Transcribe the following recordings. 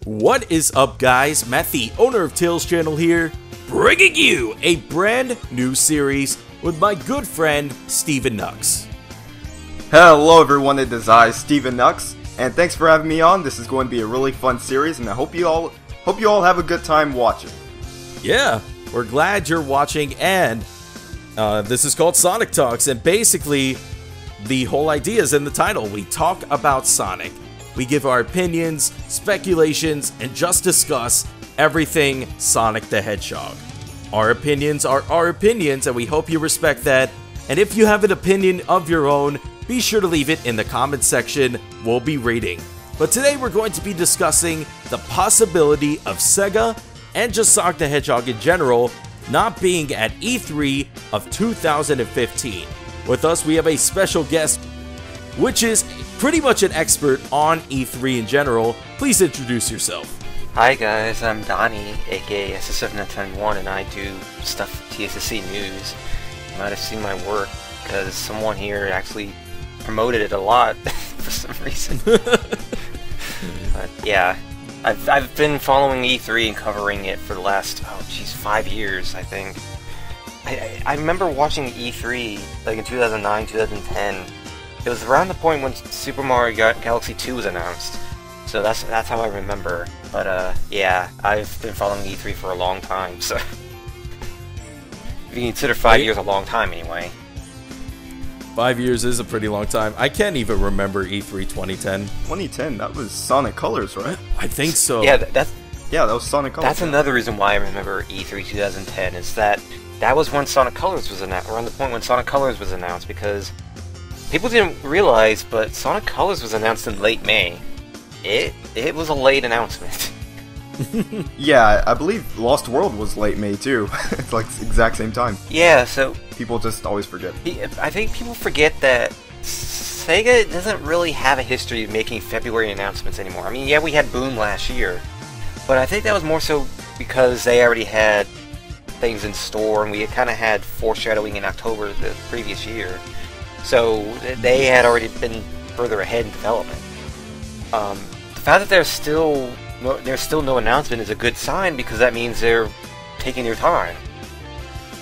What is up, guys? Matt, the owner of Tales Channel here, bringing you a brand new series with my good friend, StephenKnux. Hello everyone, it is I, StephenKnux, and thanks for having me on. This is going to be a really fun series, and I hope you all have a good time watching. Yeah, we're glad you're watching, and this is called Sonic Talks, and basically, the whole idea is in the title. We talk about Sonic. We give our opinions, speculations, and just discuss everything Sonic the Hedgehog. Our opinions are our opinions, and we hope you respect that. And if you have an opinion of your own, be sure to leave it in the comment section. We'll be reading. But today we're going to be discussing the possibility of Sega and just Sonic the Hedgehog in general not being at E3 of 2015. With us, we have a special guest, which is pretty much an expert on E3 in general. Please introduce yourself. Hi guys, I'm Donnie, aka SSF991, and I do stuff for TSSC News. You might have seen my work, because someone here actually promoted it a lot for some reason. But yeah, I've been following E3 and covering it for the last, 5 years, I think. I remember watching E3, like in 2009, 2010. It was around the point when Super Mario Galaxy 2 was announced, so that's how I remember. But yeah, I've been following E3 for a long time, so if you consider 5 years a long time anyway. 5 years is a pretty long time. I can't even remember E3 2010. 2010, that was Sonic Colors, right? I think so. Yeah, that was Sonic Colors. That's another reason why I remember E3 2010 is that was when Sonic Colors was announced, around the point when Sonic Colors was announced, because people didn't realize, but Sonic Colors was announced in late May. It was a late announcement. Yeah, I believe Lost World was late May too. It's like exact same time. Yeah, so people just always forget. I think people forget that Sega doesn't really have a history of making February announcements anymore. I mean, yeah, we had Boom last year, but I think that was more so because they already had things in store, and we kind of had foreshadowing in October the previous year. So they had already been further ahead in development. The fact that there's still no announcement is a good sign, because that means they're taking their time.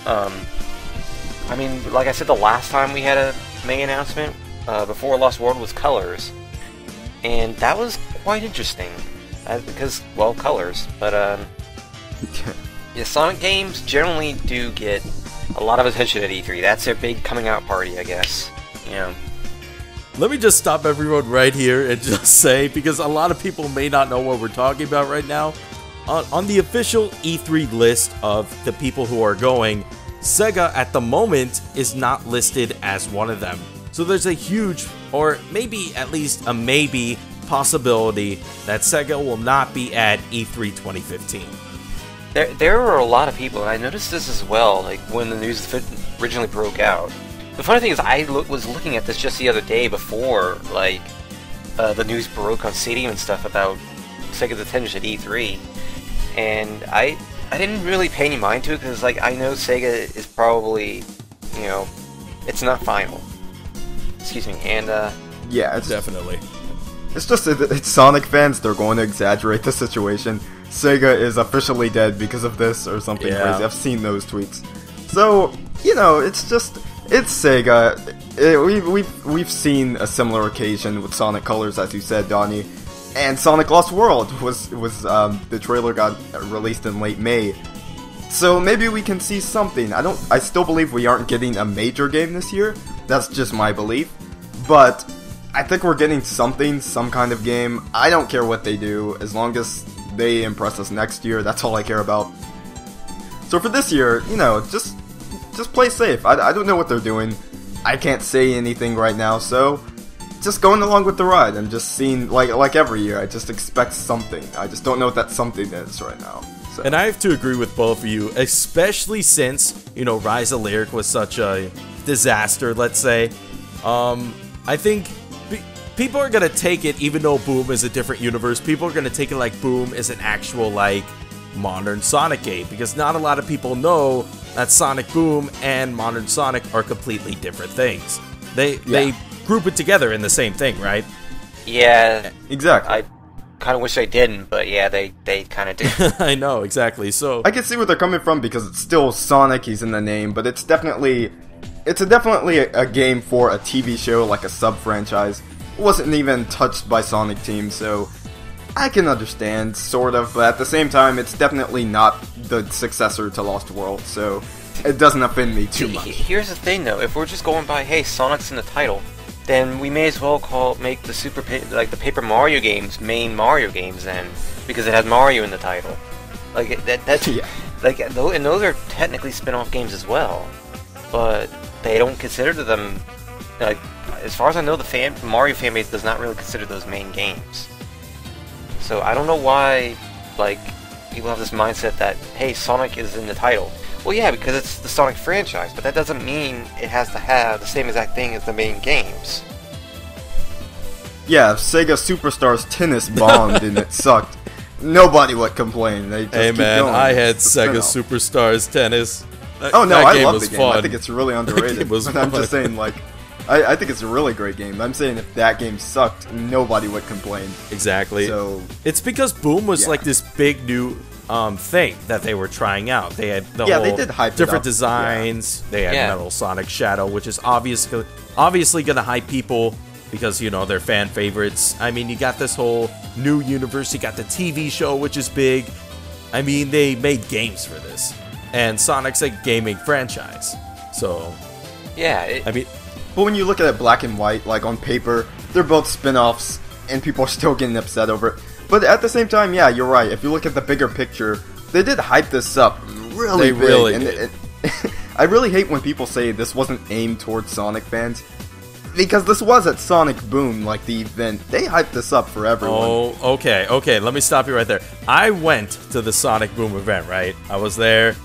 I mean, like I said, the last time we had a May announcement before Lost World was Colors, and that was quite interesting, because, well, Colors. But yeah, Sonic games generally do get a lot of attention at E3. That's their big coming out party, I guess. Yeah. Let me just stop everyone right here and just say, because a lot of people may not know what we're talking about right now, on the official E3 list of the people who are going, Sega at the moment is not listed as one of them. So there's a huge, or maybe at least a maybe, possibility that Sega will not be at E3 2015. There were a lot of people, and I noticed this as well, like when the news originally broke out. The funny thing is, I was looking at this just the other day before, like, the news broke on Stadium and stuff about Sega's attendance at E3, and I didn't really pay any mind to it, because, like, I know Sega is probably, it's not final. Excuse me, and, yeah, it's definitely. It's just, it's Sonic fans, they're going to exaggerate the situation. Sega is officially dead because of this, or something crazy. I've seen those tweets. So, it's Sega. We've seen a similar occasion with Sonic Colors, as you said, Donnie, and Sonic Lost World was the trailer got released in late May. So maybe we can see something. I still believe we aren't getting a major game this year. That's just my belief. But I think we're getting something, some kind of game. I don't care what they do, as long as they impress us next year. That's all I care about. So for this year, just play safe. I don't know what they're doing. I can't say anything right now, so just going along with the ride and just seeing, like every year, I just expect something. I just don't know what that something is right now. So. And I have to agree with both of you, especially since, Rise of Lyric was such a disaster, let's say. I think people are going to take it, even though Boom is a different universe, people are going to take it like Boom is an actual, modern Sonic game, because not a lot of people know that Sonic Boom and modern Sonic are completely different things. They group it together in the same thing, right? Yeah, exactly. I kind of wish they didn't, but yeah, they kind of do. I know, exactly. So I can see where they're coming from because it's still Sonic, he's in the name, but it's definitely a game for a TV show, like a sub-franchise. It wasn't even touched by Sonic Team, so I can understand, sort of, but at the same time, it's definitely not the successor to Lost World, so it doesn't offend me too much. Here's the thing, though. If we're just going by, hey, Sonic's in the title, then we may as well make the the Paper Mario games main Mario games then, because it has Mario in the title. Like that's yeah. Like, and those are technically spin-off games as well, but they don't consider them, like, as far as I know, the Mario fanbase does not really consider those main games. So I don't know why, like, people have this mindset that, hey, Sonic is in the title. Well, yeah, because it's the Sonic franchise, but that doesn't mean it has to have the same exact thing as the main games. Yeah, if Sega Superstars Tennis bombed and it sucked, nobody would complain. They just hey keep man, going. I had Sega Superstars Tennis. Oh no, I love the game. Fun. I think it's really underrated. But I'm just saying, like, I think it's a really great game. I'm saying if that game sucked, nobody would complain. Exactly. So it's because Boom was like this big new thing that they were trying out. They had the whole they did hype different it up. designs. They had Metal Sonic Shadow, which is obviously gonna hype people because, you know, they're fan favorites. I mean, you got this whole new universe. You got the TV show, which is big. I mean, they made games for this, and Sonic's a gaming franchise. So yeah, I mean, but when you look at it black and white, like on paper, they're both spin-offs, and people are still getting upset over it. But at the same time, yeah, you're right. If you look at the bigger picture, they did hype this up really big. Really and did. I really hate when people say this wasn't aimed towards Sonic fans, because this was at Sonic Boom, like the event. They hyped this up for everyone. Oh, okay. Let me stop you right there. I went to the Sonic Boom event, right? I was there.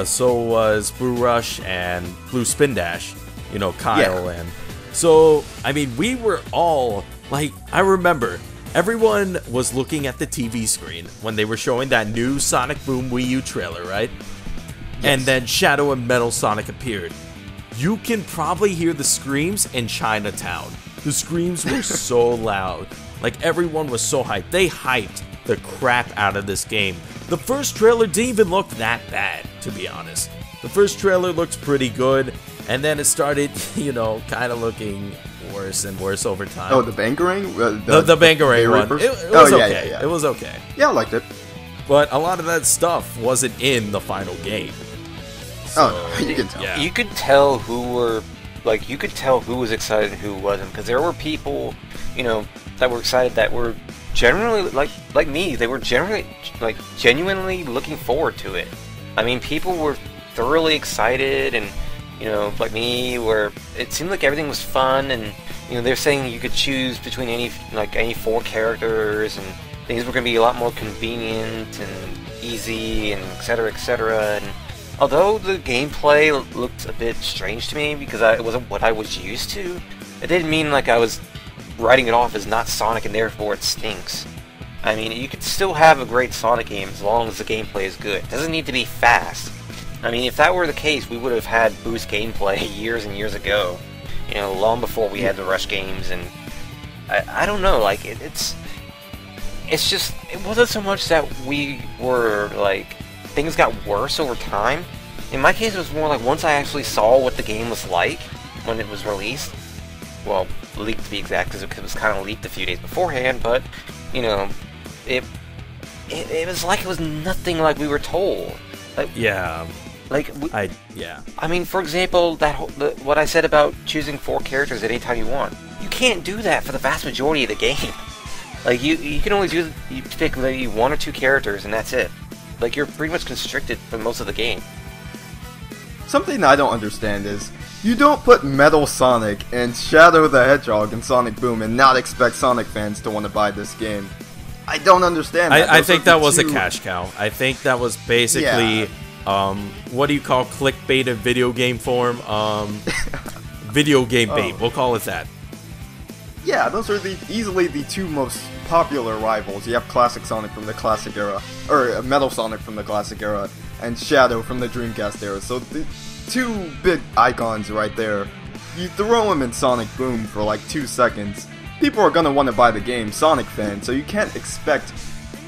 So was Blue Rush and Blue Spin Dash. You know, Kyle and... So, I mean, we were all... Like, I remember... Everyone was looking at the TV screen when they were showing that new Sonic Boom Wii U trailer, right? Yes. And then Shadow and Metal Sonic appeared. You can probably hear the screams in Chinatown. The screams were so loud. Like, everyone was so hyped. They hyped the crap out of this game. The first trailer didn't even look that bad, to be honest. The first trailer looked pretty good, and then it started, you know, kind of looking worse and worse over time. Oh, the Bangarang? The Bangarang one. It was okay. Yeah. It was okay. Yeah, I liked it. But a lot of that stuff wasn't in the final game. So, oh, no, you can tell. Yeah. You could tell you could tell who was excited and who wasn't, because there were people, you know, that were excited that were generally, like me, they were generally, like, genuinely looking forward to it. I mean, people were thoroughly excited, and, you know, like me, where it seemed like everything was fun, and, you know, they're saying you could choose between any 4 characters, and things were going to be a lot more convenient and easy, and etc., etc. And although the gameplay looked a bit strange to me because it wasn't what I was used to, it didn't mean like I was writing it off as not Sonic and therefore it stinks. I mean, you could still have a great Sonic game as long as the gameplay is good. It doesn't need to be fast. I mean, if that were the case, we would have had boost gameplay years and years ago. You know, long before we had the Rush games, and I don't know, like, it's just, it wasn't so much that we were, like, things got worse over time. In my case, it was more like once I actually saw what the game was like when it was released, well, leaked to be exact, because it was kind of leaked a few days beforehand, but, you know, it was like it was nothing like we were told. Like, yeah. Like, I mean, for example, what I said about choosing 4 characters at any time you want. You can't do that for the vast majority of the game. Like, you can only you pick maybe 1 or 2 characters, and that's it. Like, you're pretty much constricted for most of the game. Something I don't understand is, you don't put Metal Sonic and Shadow the Hedgehog in Sonic Boom and not expect Sonic fans to want to buy this game. I don't understand that. I think that was a cash cow. I think that was basically, what do you call clickbait in video game form? Video game bait. We'll call it that. Yeah, those are easily the 2 most popular rivals. You have Classic Sonic from the Classic era, or Metal Sonic from the Classic era, and Shadow from the Dreamcast era. So the 2 big icons right there. You throw them in Sonic Boom for like 2 seconds. people are gonna want to buy the game, Sonic fans, so you can't expect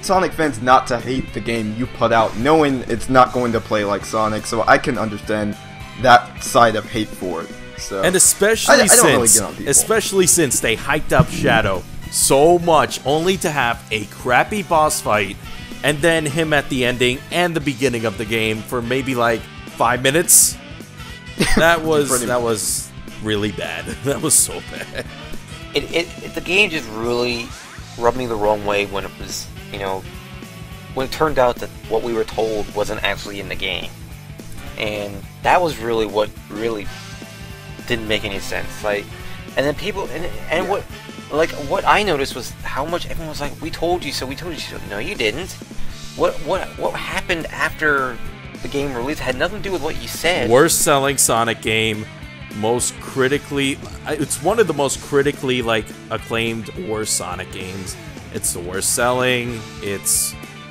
Sonic fans not to hate the game you put out, knowing it's not going to play like Sonic, so I can understand that side of hate for it. So, and especially since they hyped up Shadow so much, only to have a crappy boss fight, and then him at the ending and the beginning of the game for maybe like 5 minutes. That was really bad. That was so bad. The game just really rubbed me the wrong way when it was, when it turned out that what we were told wasn't actually in the game. And that was really what really didn't make any sense. Like, and then people, and what I noticed was how much everyone was like, we told you so, we told you so. No, you didn't. What happened after the game release had nothing to do with what you said. Worst selling Sonic game, it's one of the most critically acclaimed worst Sonic games. It's the worst selling.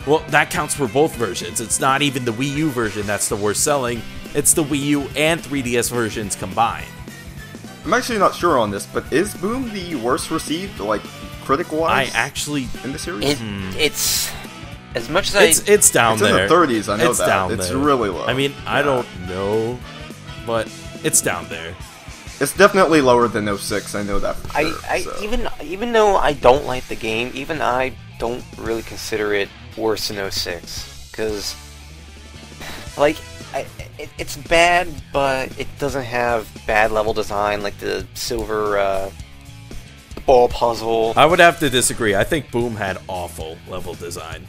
Well, that counts for both versions. It's not even the Wii U version that's the worst selling. It's the Wii U and 3DS versions combined. I'm actually not sure on this, but is Boom the worst received, critic-wise? In the series? It's as much as it's down there. It's in the 30s. I know it's that. Down it's there. Really low. I mean, I don't know, but it's down there. It's definitely lower than 06. I know that for sure. Even though I don't like the game, even I don't really consider it worse than 06, because it's bad, but it doesn't have bad level design like the silver ball puzzle. I would have to disagree. I think Boom had awful level design.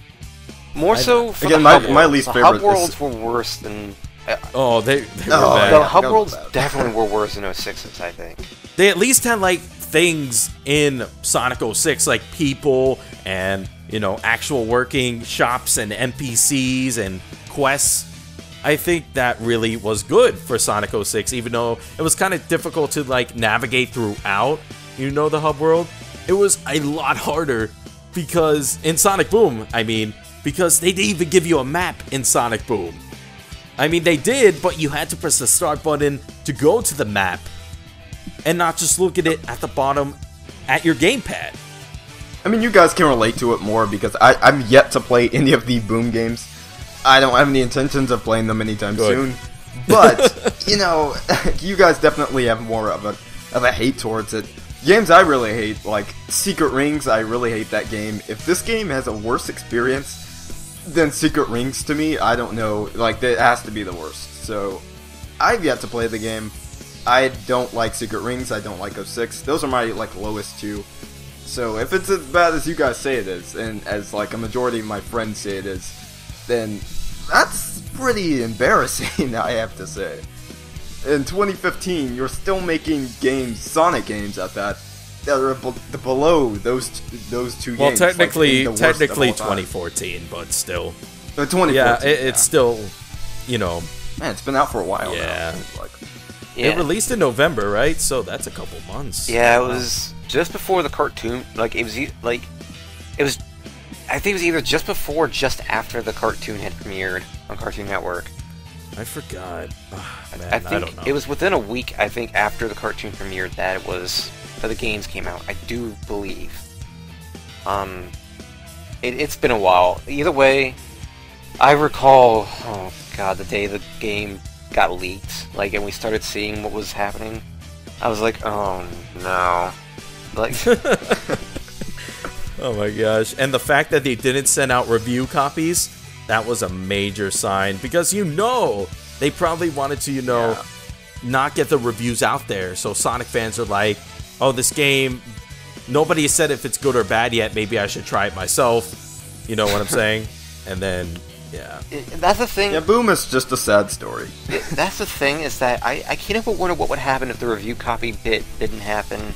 More so for again, the hub my least favorite. Hub worlds were worse than. They were bad. The hub worlds definitely were worse than 06's, I think. They at least had things in Sonic 06, like people and actual working shops and NPCs and quests. I think that really was good for Sonic 06, even though it was kind of difficult to navigate throughout. The hub world. It was a lot harder because in Sonic Boom, because they didn't even give you a map in Sonic Boom. They did, but you had to press the start button to go to the map and not just look at it at the bottom at your gamepad. You guys can relate to it more because I'm yet to play any of the Boom games. I don't have any intentions of playing them anytime soon. But, you guys definitely have more of a hate towards it. Games I really hate, like Secret Rings, I really hate that game. If this game has a worse experience than Secret Rings to me, I don't know. It has to be the worst. So, I've yet to play the game. I don't like Secret Rings. I don't like 06. Those are my lowest two. So, if it's as bad as you guys say it is, and as a majority of my friends say it is, then that's pretty embarrassing, I have to say. In 2015, you're still making games, Sonic games at that are below those two games. Well, technically 2014, but still. 2014. Yeah, it's still, Man, it's been out for a while now. Yeah. It released in November, right? So that's a couple months. Yeah, it was just before the cartoon. I think it was either just before or just after the cartoon had premiered on Cartoon Network. I forgot. Man, I think I don't know. it was within a week, after the cartoon premiered that the games came out. I do believe. It's been a while. Either way, I recall, the day the game got leaked, and we started seeing what was happening. I was like, oh no. Oh my gosh. And the fact that they didn't send out review copies, that was a major sign. Because they probably wanted to, not get the reviews out there. So Sonic fans are like, oh, this game, nobody has said if it's good or bad yet. Maybe I should try it myself. You know what I'm saying? And then, yeah. That's the thing. Yeah, Boom is just a sad story. That's the thing, is that I can't help but wonder what would happen if the review copy bit didn't happen.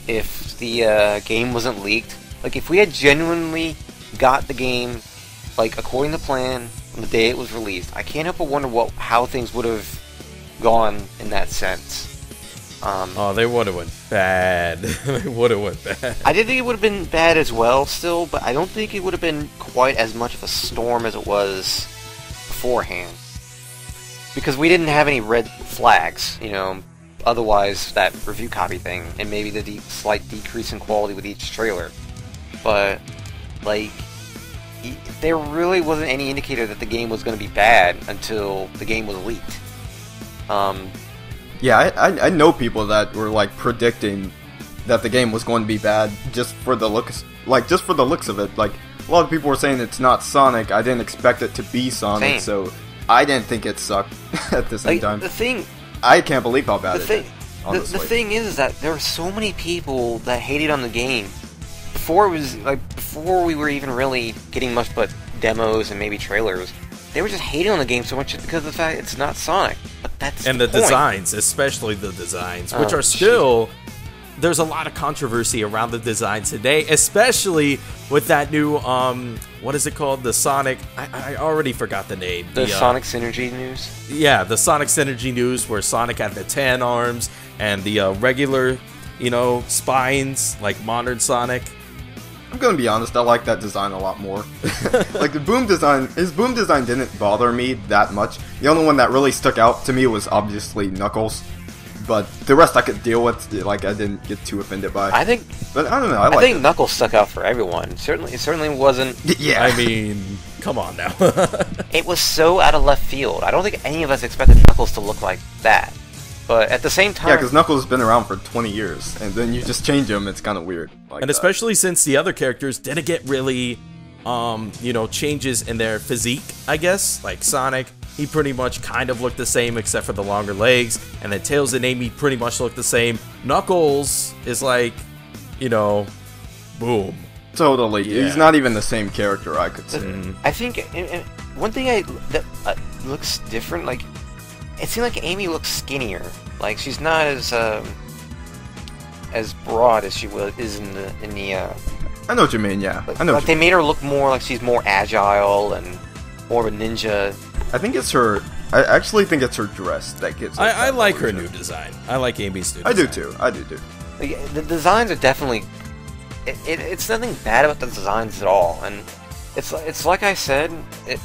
If the game wasn't leaked. If we had genuinely got the game, according to plan, on the day it was released, I can't help but wonder how things would have gone in that sense. They would have went bad. They would have went bad. I did think it would have been bad as well still, but I don't think it would have been quite as much of a storm as it was beforehand. Because we didn't have any red flags, otherwise that review copy thing, and maybe the slight decrease in quality with each trailer. But, like, there really wasn't any indicator that the game was going to be bad until the game was leaked. Yeah, I know people that were, like, predicting that the game was going to be bad just for the looks, just for the looks of it. Like, a lot of people were saying it's not Sonic. I didn't expect it to be Sonic, so I didn't think it sucked at the same time. The thing... I can't believe how bad it is, honestly. The thing is that there were so many people that hated on the game before we were even really getting much but demos and maybe trailers. They were just hating on the game so much just because of the fact it's not Sonic. But that's and the point. Designs, especially the designs, which are still... There's a lot of controversy around the designs today, especially with that new, what is it called? The Sonic... I already forgot the name. The Sonic Synergy news? Yeah, the Sonic Synergy news, where Sonic had the 10 arms and the regular, spines, like modern Sonic. I'm gonna be honest, I like that design a lot more. Like, his boom design didn't bother me that much. The only one that really stuck out to me was obviously Knuckles. But the rest I could deal with, like, I didn't get too offended by. But I don't know, I think Knuckles stuck out for everyone. It certainly wasn't... Yeah. I mean, come on now. It was so out of left field. I don't think any of us expected Knuckles to look like that. But at the same time... Yeah, because Knuckles has been around for 20 years, and then you just change him, it's kind of weird. And especially since the other characters didn't get really, changes in their physique, I guess. Like Sonic, he pretty much kind of looked the same except for the longer legs, and then Tails and Amy pretty much look the same. Knuckles is like, boom. Totally. Yeah. He's not even the same character, I could say. I think one thing that looks different, like, it seemed like Amy looks skinnier. Like, she's not as broad as she is in the. I know what you mean. Yeah, I know. Like, they made her look more like she's more agile and more of a ninja. I think it's her. I actually think it's her dress that gives. I like her new design. I like Amy's new design. I do too. Like, the designs are definitely. It's nothing bad about the designs at all, and it's like I said.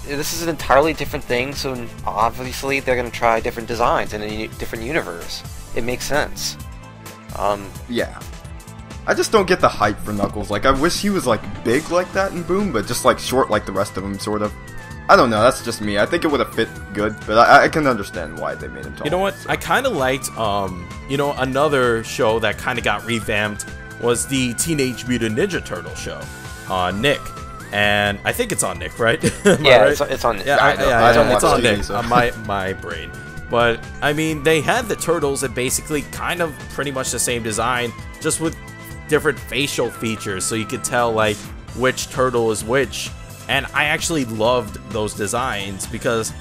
This is an entirely different thing, so obviously they're gonna try different designs in a different universe. It makes sense. Yeah. I just don't get the hype for Knuckles. Like, I wish he was, like, big like that in Boom, but just, like, short like the rest of them, sort of. I don't know, that's just me. I think it would have fit good, but I can understand why they made him tall. You know what? So. I kind of liked, another show that kind of got revamped was the Teenage Mutant Ninja Turtle show on Nick. And I think it's on Nick, right? Yeah, right? It's on Nick. Yeah, it's on TV, Nick, so. on my brain. But, I mean, they had the turtles and basically kind of pretty much the same design, just with different facial features, so you could tell, like, which turtle is which. And I actually loved those designs because,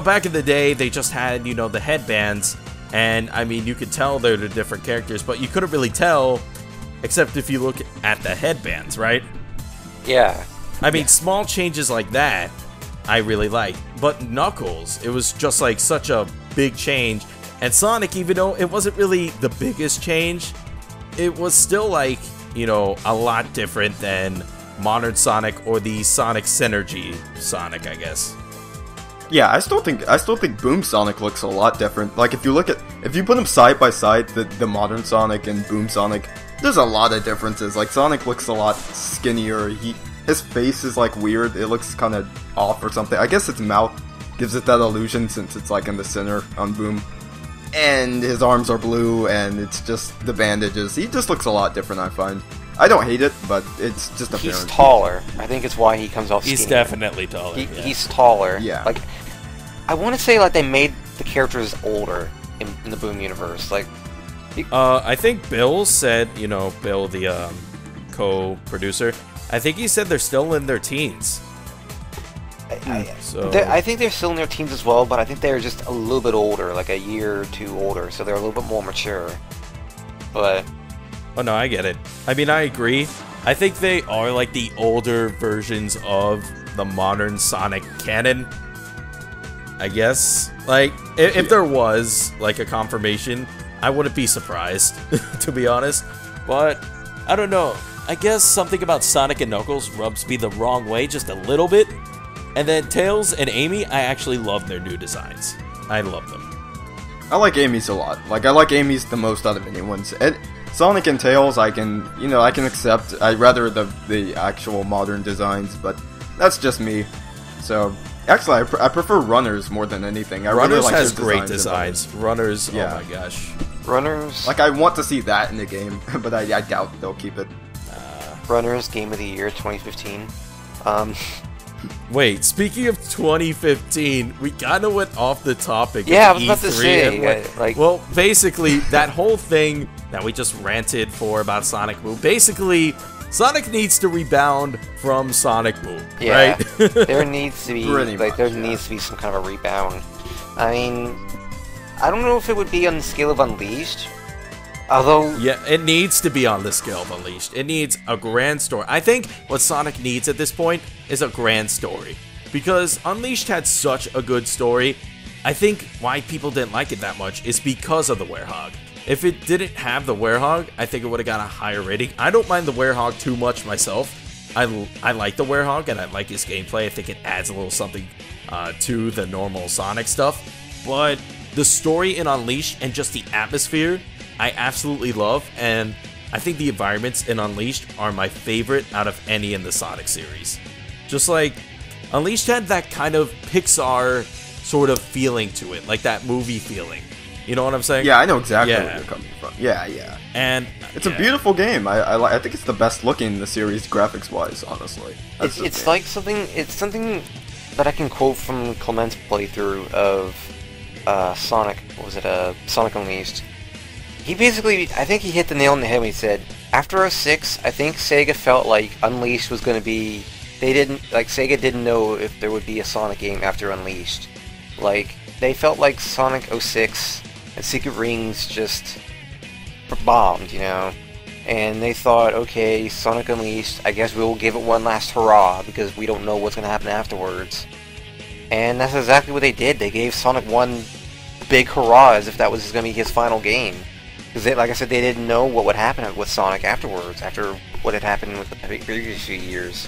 back in the day, they just had, the headbands, and, I mean, you could tell they're the different characters, but you couldn't really tell, except if you look at the headbands, right? Yeah. I mean, small changes like that, I really like. But Knuckles, it was just, like, such a big change. And Sonic, even though it wasn't really the biggest change, it was still, like, a lot different than modern Sonic or the Sonic Synergy Sonic, I guess. Yeah, I still think Boom Sonic looks a lot different. Like, if you put them side by side, the modern Sonic and Boom Sonic, there's a lot of differences. Like, Sonic looks a lot skinnier. His face is, like, weird. It looks kind of off or something. I guess his mouth gives it that illusion since it's, like, in the center on Boom. And his arms are blue, and it's just the bandages. He just looks a lot different, I find. I don't hate it, but it's just apparent. He's taller. I think it's why he comes off skinnier. He's definitely taller. He's taller. Yeah. Like, I want to say, like, they made the characters older in the Boom universe. Like, I think Bill said, Bill, the co-producer, I think he said they're still in their teens. I think they're still in their teens as well, but I think they're just a little bit older, like a year or two older, so they're a little bit more mature. But... Oh, no, I get it. I mean, I agree. I think they are, like, the older versions of the modern Sonic canon, I guess. Like, if there was, like, a confirmation, I wouldn't be surprised, to be honest. But, I don't know. I guess something about Sonic and Knuckles rubs me the wrong way just a little bit. And then Tails and Amy, I actually love their new designs. I love them. I like Amy's a lot. Like, I like Amy's the most out of anyone's. And Sonic and Tails, I can accept. I'd rather the actual modern designs, but that's just me. So, actually, I prefer Runners more than anything. Runners really like has great designs. Runners, yeah. Oh my gosh. Runners. Like, I want to see that in the game, but I doubt they'll keep it. Runners Game of the Year 2015. Wait, speaking of 2015, we kind of went off the topic. Yeah, I of was about to say, well, basically, that whole thing that we just ranted for about Sonic Boom, basically, Sonic needs to rebound from Sonic Boom, yeah, right? There needs to be needs to be some kind of a rebound. I mean, I don't know if it would be on the scale of Unleashed. Although... Yeah, it needs to be on the scale of Unleashed. It needs a grand story. I think what Sonic needs at this point is a grand story. Because Unleashed had such a good story, I think why people didn't like it that much is because of the Werehog. If it didn't have the Werehog, I think it would have got a higher rating. I don't mind the Werehog too much myself. I like the Werehog, and I like his gameplay. I think it adds a little something to the normal Sonic stuff. But the story in Unleashed and just the atmosphere... I absolutely love, and I think the environments in Unleashed are my favorite out of any in the Sonic series. Just like, Unleashed had that kind of Pixar sort of feeling to it, like that movie feeling. You know what I'm saying? Yeah, I know exactly where you're coming from. Yeah. And it's a beautiful game. I think it's the best looking in the series graphics-wise, honestly. It's something that I can quote from Clement's playthrough of Sonic. What was it? Sonic Unleashed. He basically, I think he hit the nail on the head when he said, after 06, I think Sega felt like Unleashed was going to be, Sega didn't know if there would be a Sonic game after Unleashed. Like, they felt like Sonic 06 and Secret Rings just bombed, you know? And they thought, okay, Sonic Unleashed, I guess we'll give it one last hurrah, because we don't know what's going to happen afterwards. And that's exactly what they did. They gave Sonic one big hurrah as if that was going to be his final game. Because, like I said, they didn't know what would happen with Sonic afterwards, after what had happened with the previous few years.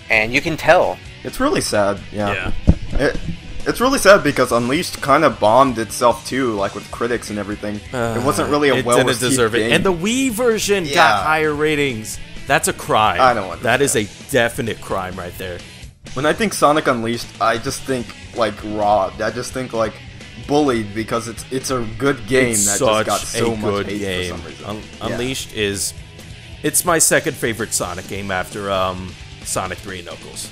And you can tell. It's really sad, yeah. It's really sad because Unleashed kind of bombed itself too, like with critics and everything. It wasn't really a well-received game. And the Wii version got higher ratings. That's a crime. I don't understand. That is a definite crime right there. When I think Sonic Unleashed, I just think, like, robbed. I just think, like, bullied because it's a good game that just got so much hate for some reason. Unleashed is... It's my second favorite Sonic game after Sonic 3 Knuckles.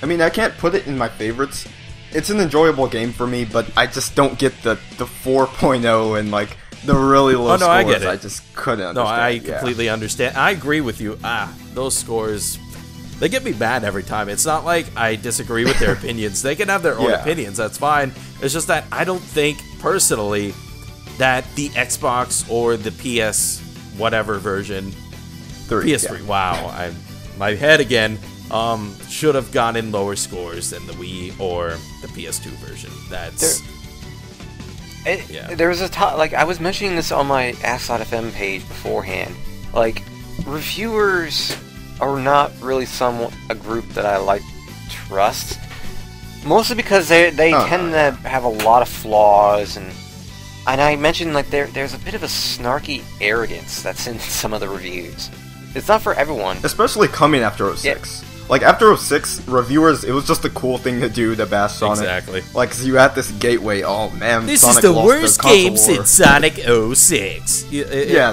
I mean, I can't put it in my favorites. It's an enjoyable game for me, but I just don't get the 4.0 and, like, the really low scores. I get it. I just couldn't understand. No, I completely understand. I agree with you. Those scores... They get me mad every time. It's not like I disagree with their opinions. They can have their own opinions. That's fine. It's just that I don't think, personally, that the Xbox or the PS whatever version... PS3, wow. My head again... should have gotten lower scores than the Wii or the PS2 version. That's... There was a like, I was mentioning this on my Ask.fm page beforehand. Like, reviewers... are not really a group that I like to trust. Mostly because they tend to have a lot of flaws, and I mentioned, like, there's a bit of a snarky arrogance that's in some of the reviews. It's not for everyone. Especially coming after 06. Yeah. Like, after 06, reviewers, it was just a cool thing to do to bash Sonic. Exactly. Like, cause you had this gateway, oh man, this Sonic is the lost worst game since Sonic 06.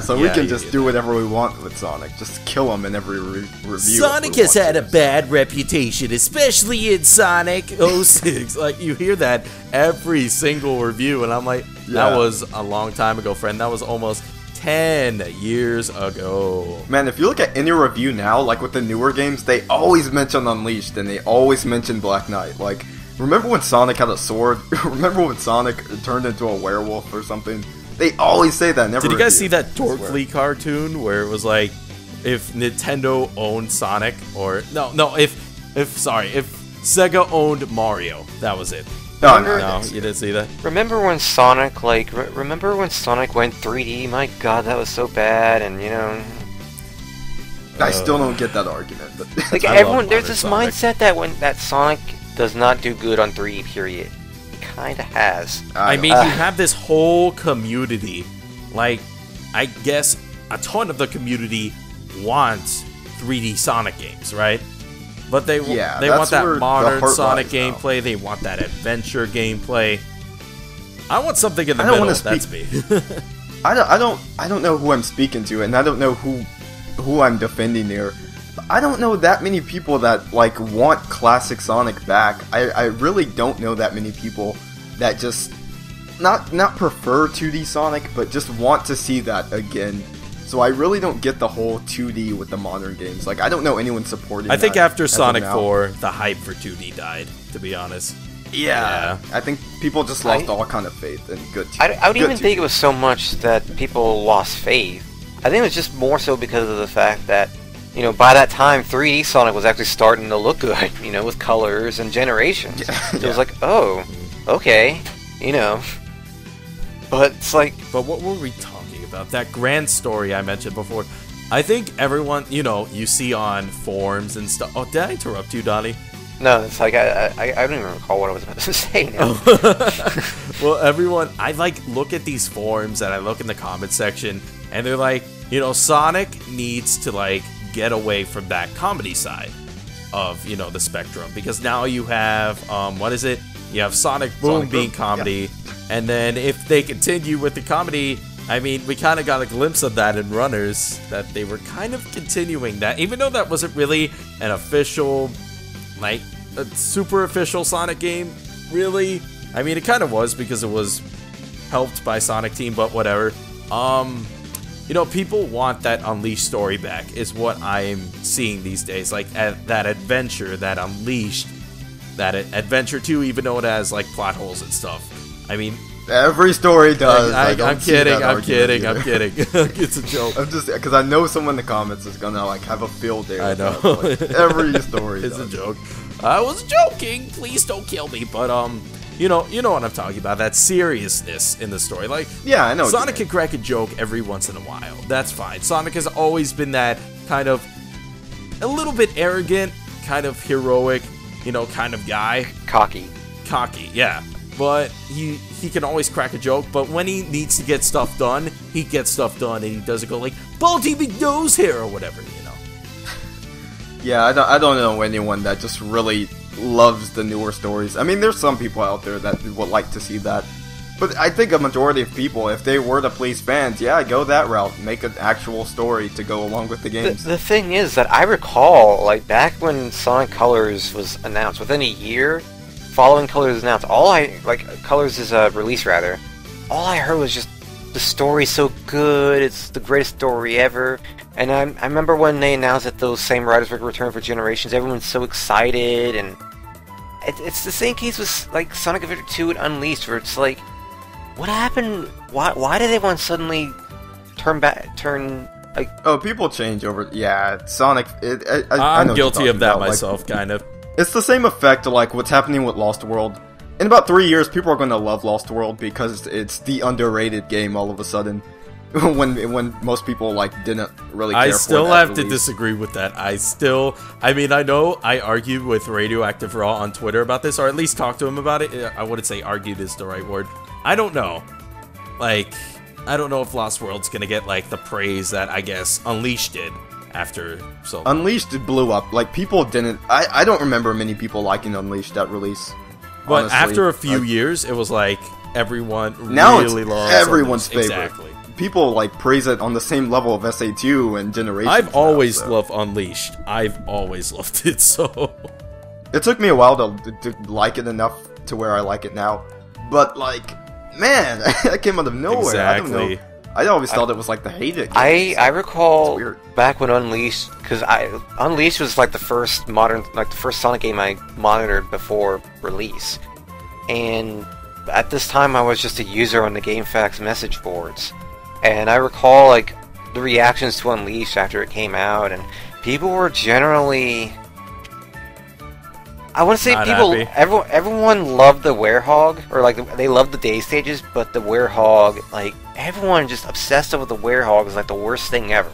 So we can just do whatever we want with Sonic. Just kill him in every review. Sonic has had a bad reputation, especially in Sonic 06. Like, you hear that every single review, and I'm like, that was a long time ago, friend. That was almost 10 years ago. Man, if you look at any review now, like with the newer games, they always mention Unleashed and they always mention Black Knight. Like, remember when Sonic had a sword? Remember when Sonic turned into a werewolf or something? They always say that in every review. Did you guys see that Dorkly cartoon where it was like, if Nintendo owned Sonic, or if Sega owned Mario, that was it. No, you didn't see that. Remember when Sonic, went 3D? My God, that was so bad, and I still don't get that argument. But like, everyone, there's this mindset that that Sonic does not do good on 3D. Period. kind of has. I mean, you have this whole community. Like, I guess a ton of the community wants 3D Sonic games, right? But they want that modern Sonic gameplay. They want that adventure gameplay. I want something in the middle. That's me. I don't know who I'm speaking to, and I don't know who I'm defending here. I don't know that many people that like want classic Sonic back. I really don't know that many people that just not prefer 2D Sonic, but just want to see that again. So I really don't get the whole 2D with the modern games. Like, I don't know anyone supporting. I think after Sonic 4, the hype for 2D died. To be honest. Yeah. I think people just lost all kind of faith in good 2D. I don't even think it was so much that people lost faith. I think it was just more so because of the fact that, you know, by that time, 3D Sonic was actually starting to look good, you know, with colors and generations. So it was like, oh, okay, you know. But it's like... But what were we talking about? That grand story I mentioned before. I think everyone, you know, you see on forums and stuff... Oh, did I interrupt you, Donnie? No, it's like, I don't even recall what I was about to say now. Well, everyone, I, like, look at these forums and I look in the comment section, and they're like, you know, Sonic needs to, like, get away from that comedy side of, you know, the spectrum. Because now you have, what is it? You have Sonic Boom being comedy, and then if they continue with the comedy... I mean, we kind of got a glimpse of that in Runners, that they were kind of continuing that, even though that wasn't really an official, like, a super official Sonic game, really. I mean, it kind of was, because it was helped by Sonic Team, but whatever. You know, people want that Unleashed story back, is what I'm seeing these days. Like, that adventure, that Unleashed, that Adventure 2, even though it has, like, plot holes and stuff. I mean... Every story does. I'm kidding. It's a joke. I'm just because I know someone in the comments is gonna like have a field day. I know. Like, every story is a joke. I was joking. Please don't kill me. But you know what I'm talking about. That seriousness in the story. Like, yeah, I know. Sonic can crack a joke every once in a while. That's fine. Sonic has always been that kind of a little bit arrogant, kind of heroic, you know, kind of guy. Cocky, yeah. But he can always crack a joke, but when he needs to get stuff done, he gets stuff done, and he doesn't go like, Baldy McNose here, or whatever, you know. Yeah, I don't know anyone that just really loves the newer stories. I mean, there's some people out there that would like to see that. But I think a majority of people, if they were to please fans, yeah, go that route. Make an actual story to go along with the games. The thing is that I recall, like, back when Sonic Colors was announced, within a year... Following Colors is announced, Colors is released rather, all I heard was just, the story's so good, it's the greatest story ever, and I remember when they announced that those same writers would return for Generations, everyone's so excited, and it's the same case with, like, Sonic Adventure 2 and Unleashed, where it's like, what happened, why did everyone suddenly turn, like... Oh, people change over, yeah, Sonic, I'm guilty of that myself, like, kind of. It's the same effect to like what's happening with Lost World. In about 3 years, people are going to love Lost World because it's the underrated game all of a sudden. when most people like didn't really care for it. I still have to disagree with that. I mean, I know I argued with Radioactive Raw on Twitter about this, or at least talked to him about it. I wouldn't say argued is the right word. I don't know. Like, I don't know if Lost World's going to get like the praise that I guess Unleashed did. After so long. Unleashed blew up. Like, people didn't... I don't remember many people liking Unleashed at release. But honestly, after a few years, it was like everyone really loves everyone's favorite. Exactly. People like praise it on the same level of SA2 and Generations. I've always loved Unleashed. I've always loved it, so... It took me a while to like it enough to where I like it now. But, like, man, that came out of nowhere. Exactly. I don't know. I always thought it was like the hated game. I recall back when Unleashed, because Unleashed was like the first Sonic game I monitored before release, and at this time I was just a user on the GameFAQs message boards, and I recall like the reactions to Unleashed after it came out, and people were generally, I want to say everyone loved the Werehog, or like they loved the day stages, but the Werehog, like everyone just obsessed over the Werehog is like the worst thing ever.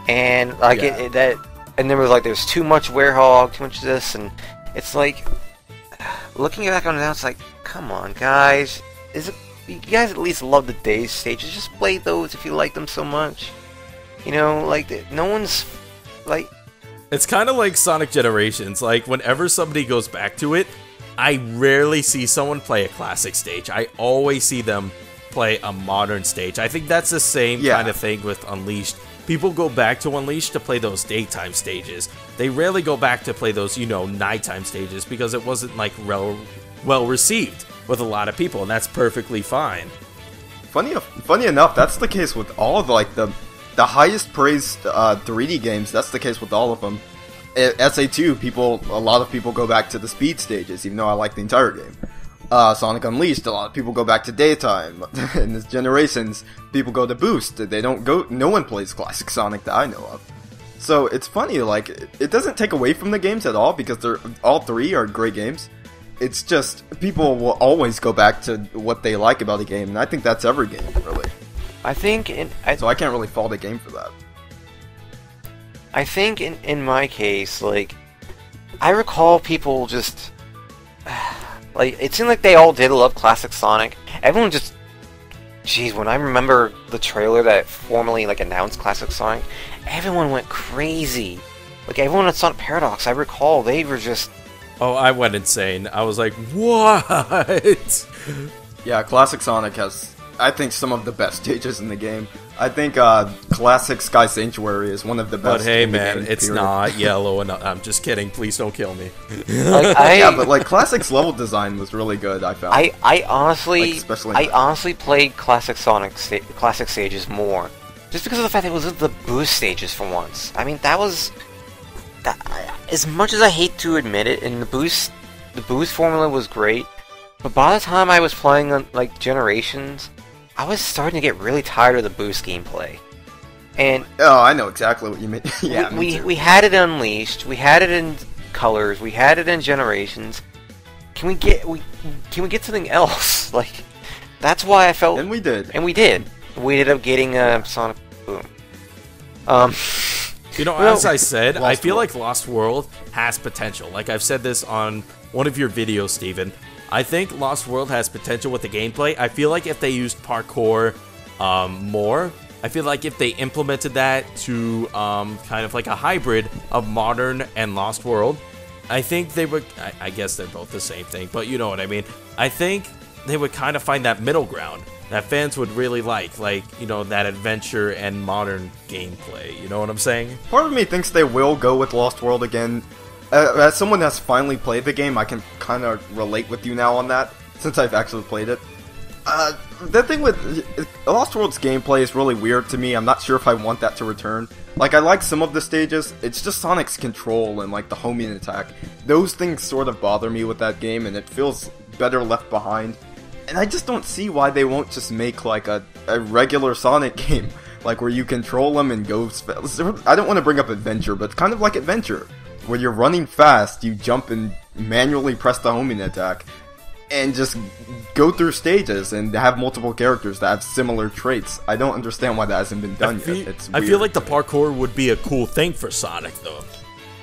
And like and there was like there's too much Werehog, too much of this, and it's like looking back on it now, it's like, come on, guys. You guys at least love the Days stages. Just play those if you like them so much. You know, like, no one's, like... It's kind of like Sonic Generations. Like, whenever somebody goes back to it, I rarely see someone play a classic stage. I always see them play a modern stage. I think that's the same kind of thing with Unleashed. People go back to Unleashed to play those daytime stages. They rarely go back to play those, you know, nighttime stages because it wasn't, like, well received with a lot of people, and that's perfectly fine. Funny enough, that's the case with all of, like, the highest praised 3D games. That's the case with all of them. SA2, a lot of people go back to the speed stages, even though I like the entire game. Sonic Unleashed, a lot of people go back to daytime. In this Generations, people go to boost. They don't go. No one plays classic Sonic that I know of. So it's funny, like, it doesn't take away from the games at all because all three are great games. It's just people will always go back to what they like about a game, and I think that's every game, really. So I can't really fault a game for that. I think in my case, like, I recall people just, like, it seemed like they all did love classic Sonic. Everyone just, jeez, when I remember the trailer that formally, like, announced classic Sonic, everyone went crazy. Like, everyone at Sonic Paradox, I recall, they were just... Oh, I went insane. I was like, what? Yeah, classic Sonic has, I think, some of the best stages in the game. I think classic Sky Sanctuary is one of the best. But hey, man, it's not yellow enough. I'm just kidding. Please don't kill me. Yeah, but like classic's level design was really good. I found. I honestly played classic Sonic classic stages more, just because of the fact that it was the boost stages for once. I mean, that was. As much as I hate to admit it, and the boost formula was great, but by the time I was playing on, like, Generations, I was starting to get really tired of the boost gameplay. And I know exactly what you mean. Yeah, we had it Unleashed, we had it in Colors, we had it in Generations. Can we get something else? Like, that's why I felt. And we did. And we did. We ended up getting Sonic Boom. You know, as I said, I feel like Lost World has potential. Like I've said this on one of your videos, Steven. I think Lost World has potential with the gameplay. I feel like if they used parkour more, I feel like if they implemented that to kind of like a hybrid of modern and Lost World, I think they would, I guess they're both the same thing, but you know what I mean. I think they would kind of find that middle ground that fans would really like, you know, that adventure and modern gameplay. You know what I'm saying? Part of me thinks they will go with Lost World again. As someone that's finally played the game, I can kind of relate with you now on that, since I've actually played it. The thing with Lost World's gameplay is really weird to me. I'm not sure if I want that to return. Like, I like some of the stages, it's just Sonic's control and, like, the homing attack. Those things sort of bother me with that game, and it feels better left behind. And I just don't see why they won't just make, like, a regular Sonic game. Like, where you control them and go... I don't want to bring up Adventure, but kind of like Adventure. Where you're running fast, you jump and manually press the homing attack. And just go through stages and have multiple characters that have similar traits. I don't understand why that hasn't been done yet. It's weird. I feel like the parkour would be a cool thing for Sonic, though.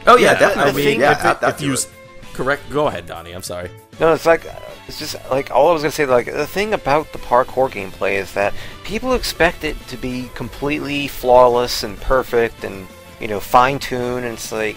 Oh, yeah, definitely. If you correct... Go ahead, Donnie. I'm sorry. No, it's like... It's just, like, all I was going to say, like, the thing about the parkour gameplay is that people expect it to be completely flawless and perfect and, you know, fine-tuned, and it's like,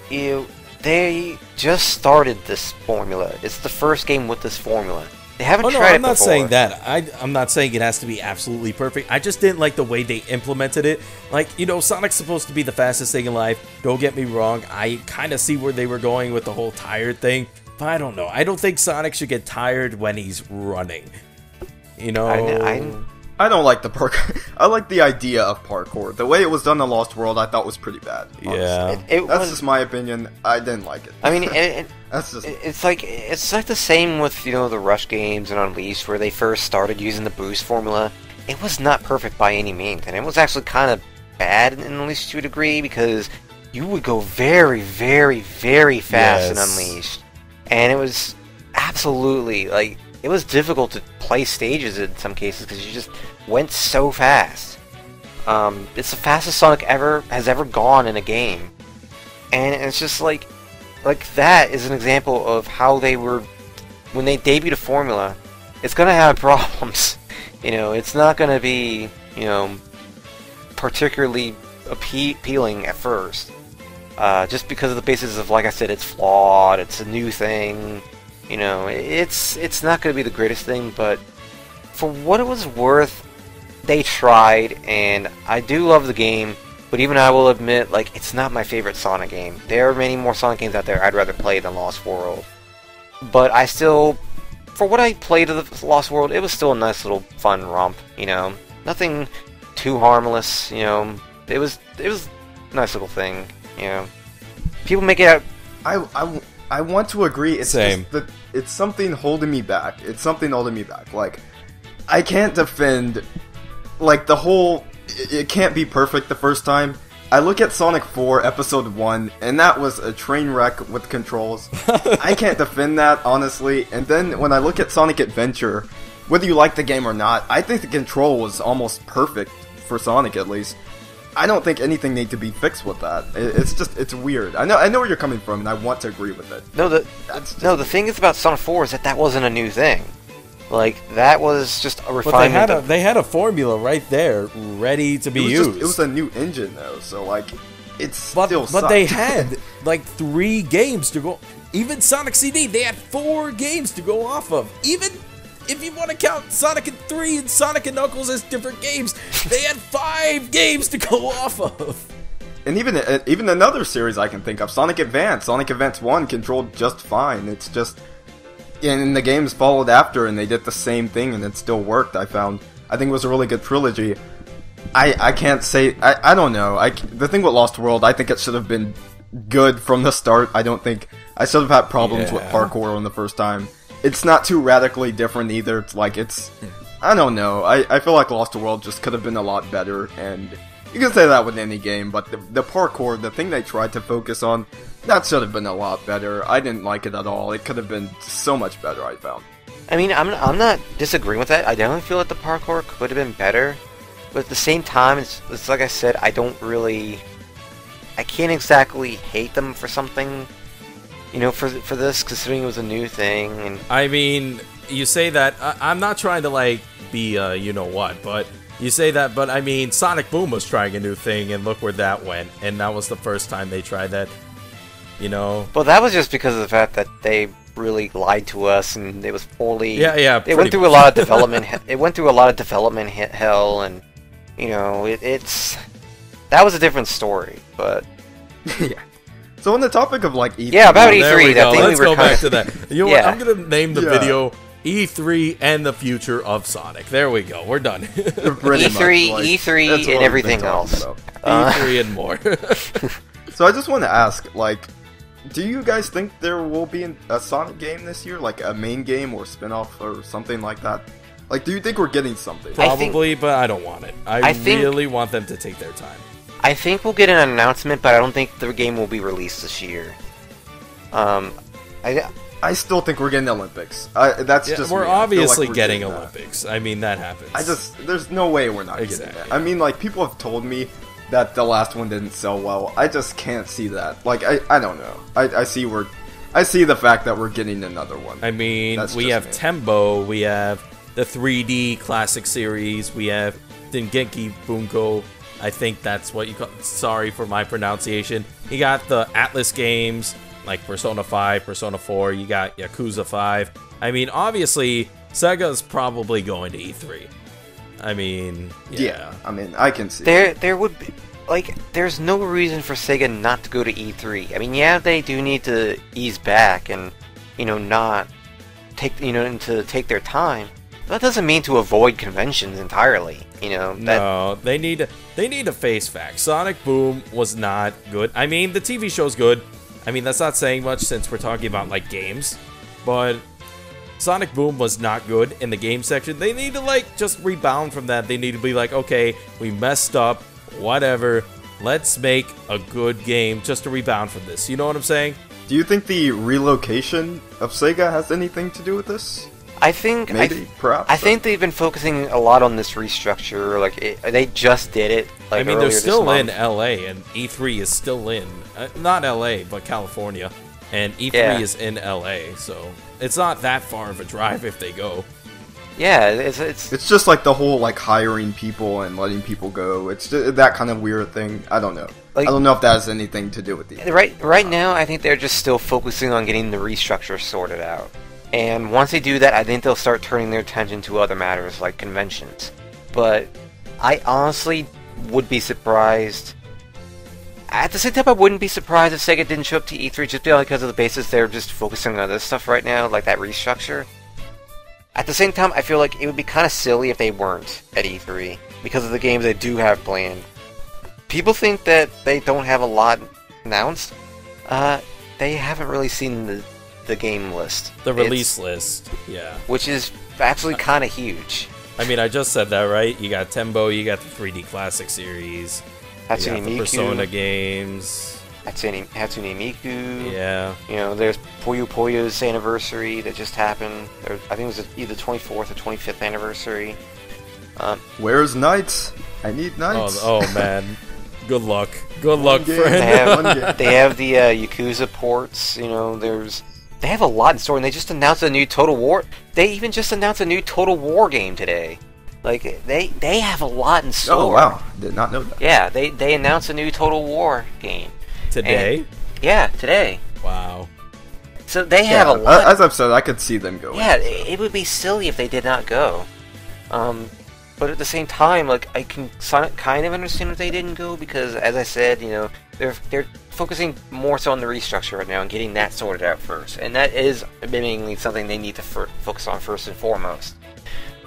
they just started this formula. It's the first game with this formula. They haven't tried it before. I'm not saying that. I'm not saying it has to be absolutely perfect. I just didn't like the way they implemented it. Like, you know, Sonic's supposed to be the fastest thing in life. Don't get me wrong. I kind of see where they were going with the whole tired thing. But I don't know. I don't think Sonic should get tired when he's running. You know? I don't like the parkour. I like the idea of parkour. The way it was done in Lost World, I thought was pretty bad. Honestly. Yeah. That's just my opinion. I didn't like it. I mean, it's like the same with, you know, the Rush games and Unleashed, where they first started using the boost formula. It was not perfect by any means, and it was actually kind of bad in Unleashed to a degree, because you would go very, very, very fast in Unleashed. And it was absolutely, like, it was difficult to play stages in some cases because you just went so fast. It's the fastest Sonic has ever gone in a game. And it's just like that is an example of how they were when they debut the formula, it's gonna have problems. You know, it's not gonna be, you know, particularly appealing at first. Just because of the basis of, like I said, it's flawed, it's a new thing. You know, it's not gonna be the greatest thing, but for what it was worth, they tried, and I do love the game. But even I will admit, like, it's not my favorite Sonic game. There are many more Sonic games out there I'd rather play than Lost World. But I still, for what I played of the Lost World, it was still a nice little fun romp, you know. Nothing too harmless, you know. It was a nice little thing, you know. People make it out... I want to agree, it's Same. just that it's something holding me back. It's something holding me back. Like, I can't defend, like, the whole... It can't be perfect the first time. I look at Sonic 4 Episode 1, and that was a train wreck with controls. I can't defend that, honestly. And then when I look at Sonic Adventure, whether you like the game or not, I think the control was almost perfect, for Sonic at least. I don't think anything needs to be fixed with that. It's just, it's weird. I know where you're coming from, and I want to agree with it. No, the thing is about Sonic 4 is that wasn't a new thing. Like, that was just a refinement. But they had a formula right there, ready to be used. It was a new engine, though, so, like, But sucked. they had, like, 3 games to go... Even Sonic CD, they had 4 games to go off of. Even if you want to count Sonic and 3 and Sonic and Knuckles as different games, they had 5 games to go off of. And even another series I can think of, Sonic Advance. Sonic Advance 1 controlled just fine. It's just... And the games followed after, and they did the same thing, and it still worked, I found. I think it was a really good trilogy. I can't say... I don't know. The thing with Lost World, I think it should have been good from the start. I don't think... I should have had problems with parkour on the first time. It's not too radically different either. It's like, it's... I don't know. I feel like Lost World just could have been a lot better, and... You can say that with any game, but the parkour, the thing they tried to focus on, that should have been a lot better. I didn't like it at all. It could have been so much better, I found. I mean, I'm not disagreeing with that. I definitely feel like the parkour could have been better. But at the same time, it's like I said, I can't exactly hate them for something, you know, for this, considering it was a new thing. And I mean, you say that, I'm not trying to, like, be, you know what, but... You say that, but I mean, Sonic Boom was trying a new thing, and look where that went. And that was the first time they tried that, you know. Well, that was just because of the fact that they really lied to us, and it was poorly. Yeah. It went through a lot of development. It went through a lot of development hell, and you know, it's that was a different story. But yeah. So on the topic of like E3, yeah, about E3, that thing Let's we were go back to that. You know what? Yeah. I'm gonna name the video E3 and the future of Sonic. There we go. We're done. E3 and everything else. E3 and more. So I just want to ask, like, do you guys think there will be a Sonic game this year? Like a main game or spin-off or something like that? Like, do you think we're getting something? Probably, but I don't want it. I really want them to take their time. I think we'll get an announcement, but I don't think the game will be released this year. I still think we're getting Olympics. That's just we're me. obviously like getting Olympics. I mean, that happens. There's no way we're not getting that. I mean, like, people have told me that the last one didn't sell well. I just can't see that. Like, I don't know. I see the fact that we're getting another one. I mean, we have Tembo, we have the 3D Classic Series, we have Dengeki Bunko. I think that's what you call. Sorry for my pronunciation. You got the Atlas games, like Persona 5, Persona 4, you got Yakuza 5. I mean, obviously, Sega's probably going to E3. I mean, yeah. I mean, I can see. There would be, like, there's no reason for Sega not to go to E3. I mean, yeah, they do need to ease back and, you know, not take, you know, and to take their time. That doesn't mean to avoid conventions entirely, you know. No, they need to face facts. Sonic Boom was not good. I mean, the TV show's good. I mean, that's not saying much since we're talking about, like, games. But Sonic Boom was not good in the game section. They need to, like, just rebound from that. They need to be like, okay, we messed up, whatever. Let's make a good game just to rebound from this. You know what I'm saying? Do you think the relocation of Sega has anything to do with this? I think perhaps. I think they've been focusing a lot on this restructure. Like they just did it. Like, I mean, they're still this in LA, and E3 is still in not LA, but California. And E3 is in LA, so it's not that far of a drive if they go. Yeah, it's just like the whole like hiring people and letting people go. It's just that kind of weird thing. I don't know. Like, I don't know if that has anything to do with the right now. I think they're just still focusing on getting the restructure sorted out. And once they do that, I think they'll start turning their attention to other matters like conventions. But I honestly would be surprised. At the same time, I wouldn't be surprised if Sega didn't show up to E3 just because of the basis they're just focusing on other stuff right now, like that restructure. At the same time, I feel like it would be kind of silly if they weren't at E3 because of the games they do have planned. People think that they don't have a lot announced. They haven't really seen the game list. The release list, yeah. Which is actually kind of huge. I mean, I just said that, right? You got Tembo, you got the 3D Classic series, you got the Persona games. Hatsune Miku. Yeah. You know, there's Puyo Puyo's anniversary that just happened. I think it was either 24th or 25th anniversary. Where's Knights? I need Knights. Oh man. Good luck. Good luck, friend. They have the Yakuza ports. You know, they have a lot in store, and they just announced a new Total War. They even just announced a new Total War game today. Like they have a lot in store. Oh wow, did not know that. Yeah, they announced a new Total War game today. Yeah, today. Wow. So they have a lot. As I've said, I could see them going. Yeah, it would be silly if they did not go. But at the same time, like I can kind of understand if they didn't go because, as I said, you know, they're focusing more so on the restructure right now and getting that sorted out first, and that is mainly something they need to focus on first and foremost.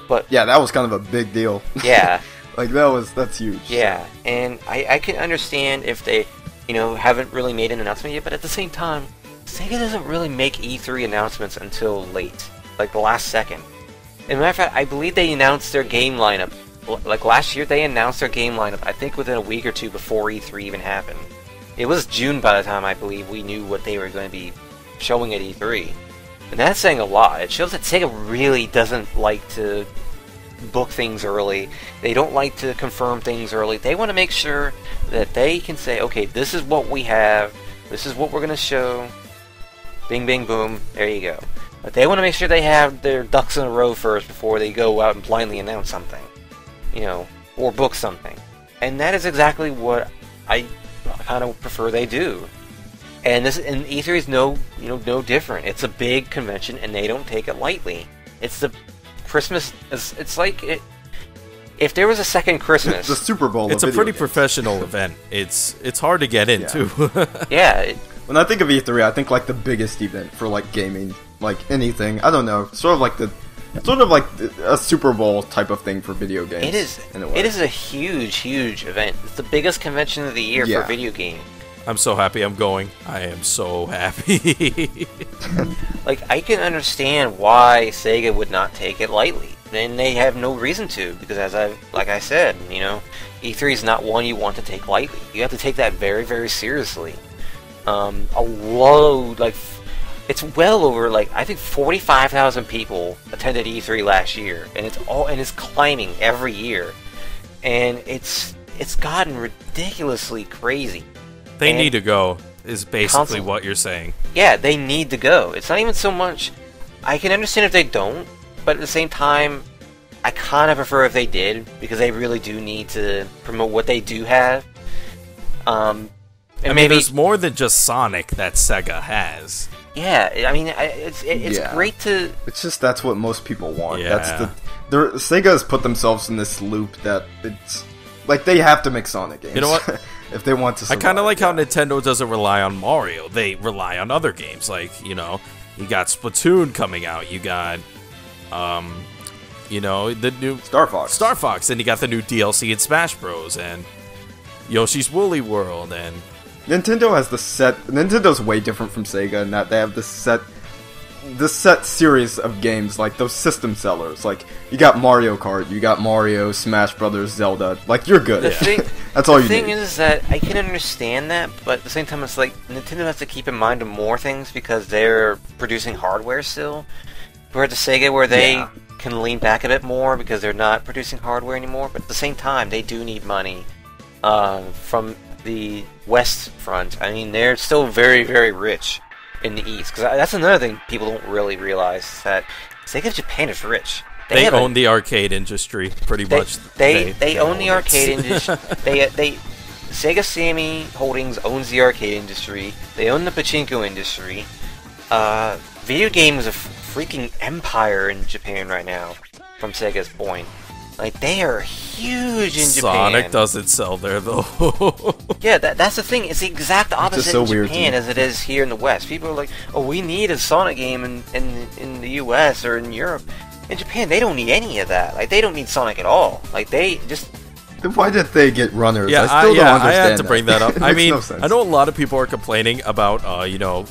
But yeah, that was kind of a big deal. Yeah, like that's huge. Yeah, so. And I can understand if they, you know, haven't really made an announcement yet, but at the same time, Sega doesn't really make E3 announcements until late, like the last second. As a matter of fact, I believe they announced their game lineup. Like last year, they announced their game lineup, I think within a week or two before E3 even happened. It was June by the time I believe we knew what they were going to be showing at E3. And that's saying a lot. It shows that Sega really doesn't like to book things early. They don't like to confirm things early. They want to make sure that they can say, okay, this is what we have. This is what we're going to show. Bing, bing, boom. There you go. But they want to make sure they have their ducks in a row first before they go out and blindly announce something. You know, or book something. And that is exactly what I kind of prefer they do. And E3 is no different. It's a big convention and they don't take it lightly. It's the Christmas. It's like if there was a second Christmas. The Super Bowl. It's a pretty professional event. It's hard to get into. Yeah. When I think of E3, I think like the biggest event for like gaming, like anything. I don't know, sort of like a Super Bowl type of thing for video games. It is. It is a huge event. It's the biggest convention of the year for video games. I'm so happy I'm going. I am so happy. Like, I can understand why Sega would not take it lightly. And they have no reason to, because like I said, you know, E3 is not one you want to take lightly. You have to take that very, very seriously. It's well over, like, I think 45,000 people attended E3 last year, and it's climbing every year. And it's gotten ridiculously crazy. They need to go, is basically what you're saying. Yeah, they need to go. It's not even so much... I can understand if they don't, but at the same time, I kind of prefer if they did, because they really do need to promote what they do have. And maybe there's more than just Sonic that Sega has. Yeah, I mean, it's great to... It's just that's what most people want. Yeah. Sega has put themselves in this loop that it's... Like, they have to make Sonic games. You know what? If they want to survive. I kind of like how Nintendo doesn't rely on Mario. They rely on other games. Like, you know, you got Splatoon coming out. You got, you know, the new... Star Fox. And you got the new DLC in Smash Bros. And Yoshi's Woolly World. And Nintendo has the set... Nintendo's way different from Sega in that they have the set series of games, like those system sellers. Like, you got Mario Kart, you got Mario, Smash Brothers, Zelda. Like, you're good. That's all you need. The thing is that I can understand that, but at the same time, it's like Nintendo has to keep in mind more things because they're producing hardware still. Compared to Sega, where they can lean back a bit more because they're not producing hardware anymore. But at the same time, they do need money from the West front. I mean, they're still very, very rich. in the East. Because that's another thing people don't really realize, is that Sega Japan is rich. They own the arcade industry, pretty much. They own the arcade industry. Sega Sammy Holdings owns the arcade industry. They own the pachinko industry. Video games are a freaking empire in Japan right now, from Sega's point. Like, they are huge in Japan. Sonic doesn't sell there, though. Yeah, that's the thing. It's the exact opposite so in Japan as it is here in the West. People are like, oh, we need a Sonic game in the US or in Europe. In Japan, they don't need any of that. Like, they don't need Sonic at all. Like, they just... Then why did they get runners? Yeah, I still don't understand. I had to bring that up. I mean, no sense. I know a lot of people are complaining about,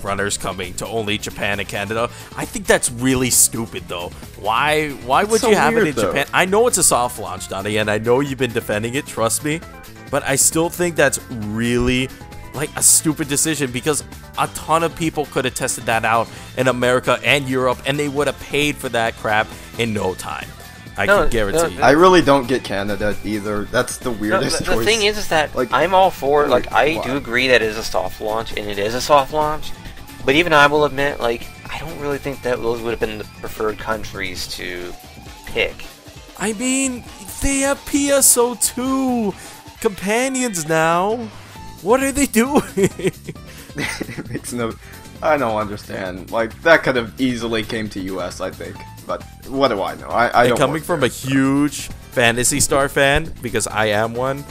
runners coming to only Japan and Canada. I think that's really stupid, though. Why would you have it in Japan? I know it's a soft launch, Donnie, and I know you've been defending it, trust me. But I still think that's really, like, a stupid decision, because a ton of people could have tested that out in America and Europe, and they would have paid for that crap in no time. I can guarantee you. I really don't get Canada either. That's the weirdest choice. The thing is that, like, I'm all for it. Like, I do agree that it is a soft launch, and it is a soft launch. But even I will admit, like, I don't really think that those would have been the preferred countries to pick. I mean, they have PSO2 companions now. What are they doing? It makes no... I don't understand. Like, that could have easily came to US, I think. But what do I know? I don't coming from a huge Phantasy Star fan, because I am one,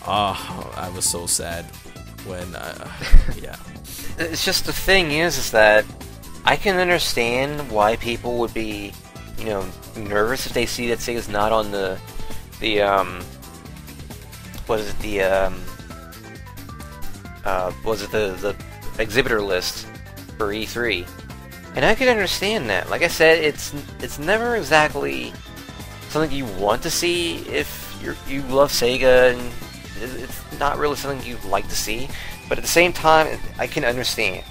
I was so sad when, yeah. It's just, the thing is that I can understand why people would be, nervous if they see that Sega's not on the exhibitor list for E3. And I can understand that. Like I said, it's never exactly something you want to see if you love Sega, and it's not really something you'd like to see. But at the same time, I can understand.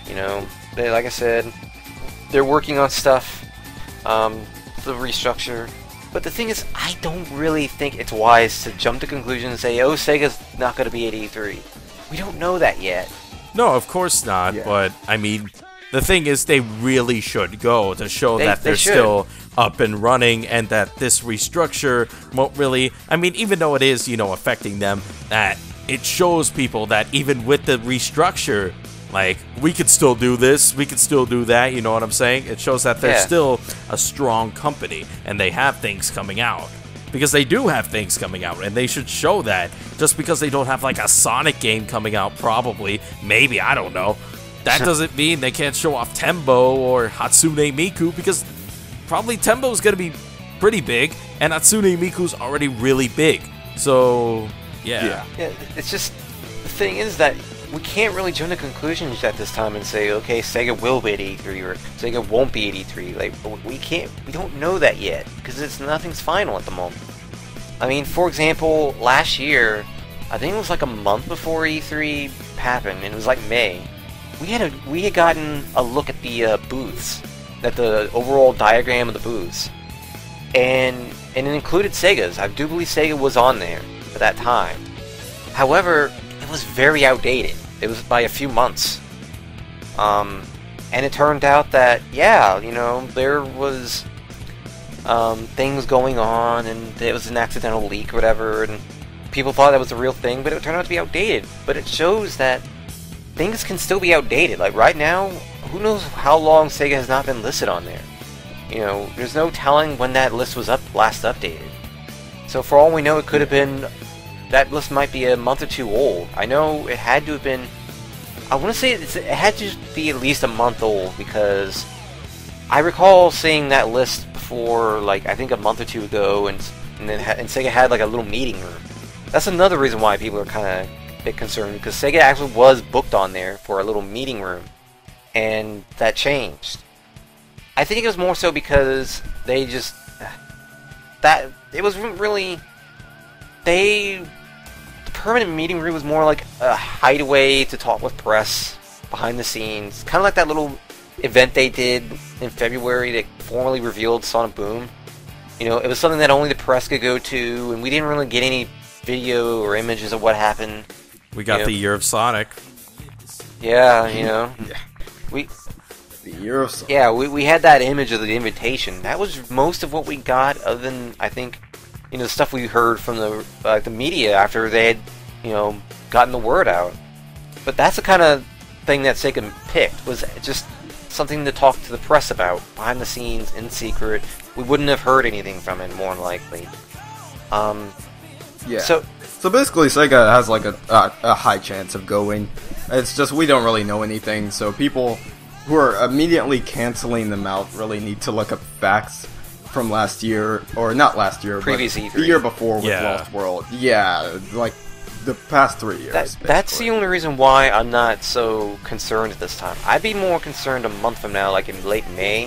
Like I said, they're working on stuff, the restructure. But the thing is, I don't really think it's wise to jump to conclusions and say, oh, Sega's not going to be at E3. We don't know that yet. No, of course not. Yeah. But I mean, the thing is, they really should go to show that they're still up and running, and that this restructure won't really... I mean, even though it is, affecting them, that it shows people that even with the restructure, like, we could still do this, we could still do that, you know what I'm saying? It shows that they're still a strong company, and they have things coming out. Because they do have things coming out, and they should show that. Just because they don't have, like, a Sonic game coming out, probably, maybe, I don't know. That doesn't mean they can't show off Tembo or Hatsune Miku, because probably Tembo's going to be pretty big, and Hatsune Miku's already really big. So, yeah. It's just, the thing is that we can't really jump to conclusions at this time and say, okay, Sega will be at E3 or Sega won't be at E3. Like, we don't know that yet, because nothing's final at the moment. I mean, for example, last year, I think it was like a month before E3 happened, and it was like May. We had gotten a look at the booths, at the overall diagram of the booths, and it included Sega's. I do believe Sega was on there at that time. However, it was very outdated. It was by a few months. And it turned out that, there was things going on, and it was an accidental leak or whatever, and people thought that was the real thing, but it turned out to be outdated. But it shows that things can still be outdated. Like, right now, who knows how long Sega has not been listed on there? There's no telling when that list was last updated. So for all we know, it could have been... That list might be a month or two old. I know it had to have been... I want to say it had to be at least a month old, because I recall seeing that list before, like, I think a month or two ago, and Sega had, like, a little meeting room. That's another reason why people are kind of a bit concerned, because Sega actually was booked on there for a little meeting room, and that changed. I think it was more so because they just... It was really... The permanent meeting room was more like a hideaway to talk with press behind the scenes. Kind of like that little event they did in February that formally revealed Sonic Boom. It was something that only the press could go to, and we didn't really get any video or images of what happened. We got the Year of Sonic. Yeah, The year of Sonic. Yeah, we had that image of the invitation. That was most of what we got, other than, I think, the stuff we heard from the media after they had, gotten the word out. But that's the kind of thing that Sega picked, was just something to talk to the press about, behind the scenes, in secret. We wouldn't have heard anything from it, more than likely. Yeah. So basically, Sega has like a high chance of going. It's just we don't really know anything, so people who are immediately canceling them out really need to look up facts from last year, or not last year, previous but E3. The year before with Lost World. Yeah, like the past 3 years. That's the only reason why I'm not so concerned at this time. I'd be more concerned a month from now, like in late May,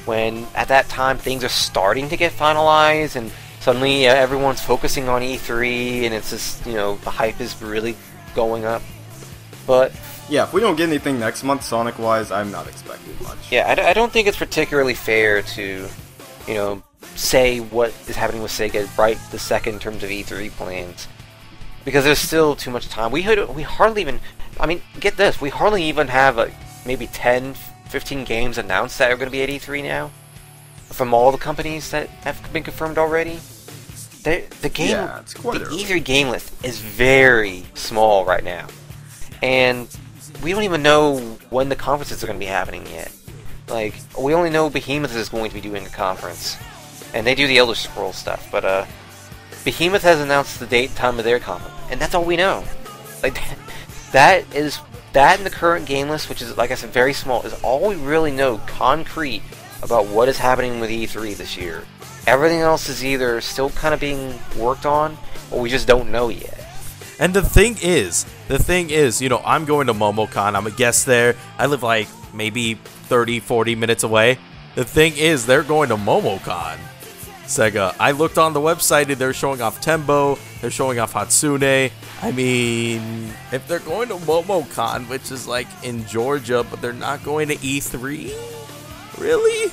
when at that time things are starting to get finalized and suddenly everyone's focusing on E3 and it's just, the hype is really going up. But yeah, if we don't get anything next month, Sonic-wise, I'm not expecting much. Yeah, I don't think it's particularly fair to, say what is happening with Sega right this second in terms of E3 plans. Because there's still too much time. We hardly even... I mean, get this. We hardly even have, maybe 10, 15 games announced that are going to be at E3 now. From all the companies that have been confirmed already. The E3 game list is very small right now. And we don't even know when the conferences are going to be happening yet. Like, we only know Behemoth is going to be doing a conference. And they do the Elder Scrolls stuff, but, Behemoth has announced the date and time of their conference, and that's all we know. Like, that in the current game list, which is, like I said, very small, is all we really know concrete about what is happening with E3 this year. Everything else is either still kind of being worked on, or we just don't know yet. And the thing is, I'm going to MomoCon. I'm a guest there. I live like maybe 30, 40 minutes away. The thing is, they're going to MomoCon. Sega. I looked on the website and they're showing off Tembo. They're showing off Hatsune. I mean, if they're going to MomoCon, which is like in Georgia, but they're not going to E3? Really?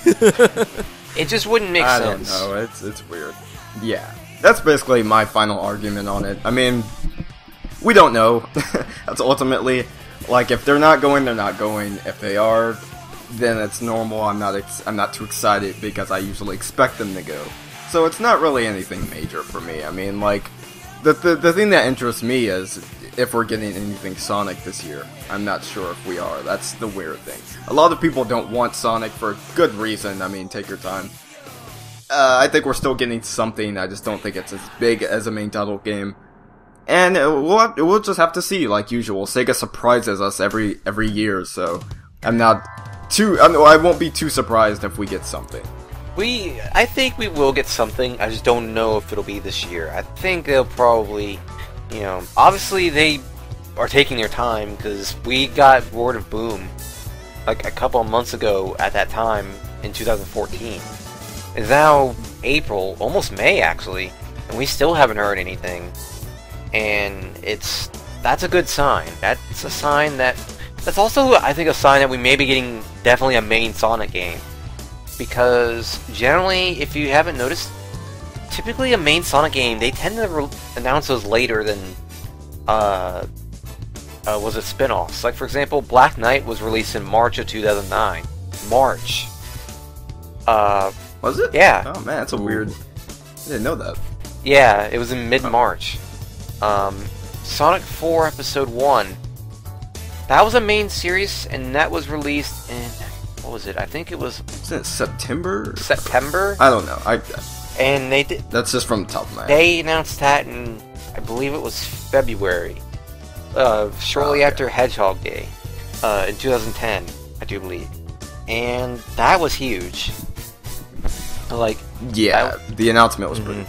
It just wouldn't make sense. I don't know. It's weird. Yeah. That's basically my final argument on it. I mean, we don't know. That's ultimately, like, if they're not going, they're not going. If they are, then it's normal. I'm not too excited because I usually expect them to go. So it's not really anything major for me. I mean, like, the thing that interests me is if we're getting anything Sonic this year. I'm not sure if we are. That's the weird thing. A lot of people don't want Sonic for good reason. I mean, take your time. I think we're still getting something. I just don't think it's as big as a main title game. And we'll just have to see, like usual. Sega surprises us every year, so I won't be too surprised if we get something. I think we will get something. I just don't know if it'll be this year. I think they'll probably, obviously they are taking their time because we got word of Boom like a couple of months ago at that time in 2014. It's now April, almost May actually, and we still haven't heard anything. And that's a good sign. That's a sign that's also, I think, a sign that we may be getting definitely a main Sonic game. Because generally, if you haven't noticed, typically a main Sonic game, they tend to announce those later than was it spin-offs. Like, for example, Black Knight was released in March of 2009. March. Was it? Yeah. Oh man, that's a weird... I didn't know that. Yeah, it was in mid-March. Sonic 4 Episode 1. That was a main series, and that was released in... What was it? I think it was... Isn't it September? September? I don't know. And they did... That's just from the top of my head. They announced that in... I believe it was February. Shortly after Hedgehog Day. In 2010, I do believe. And that was huge. Like... Yeah, the announcement was pretty...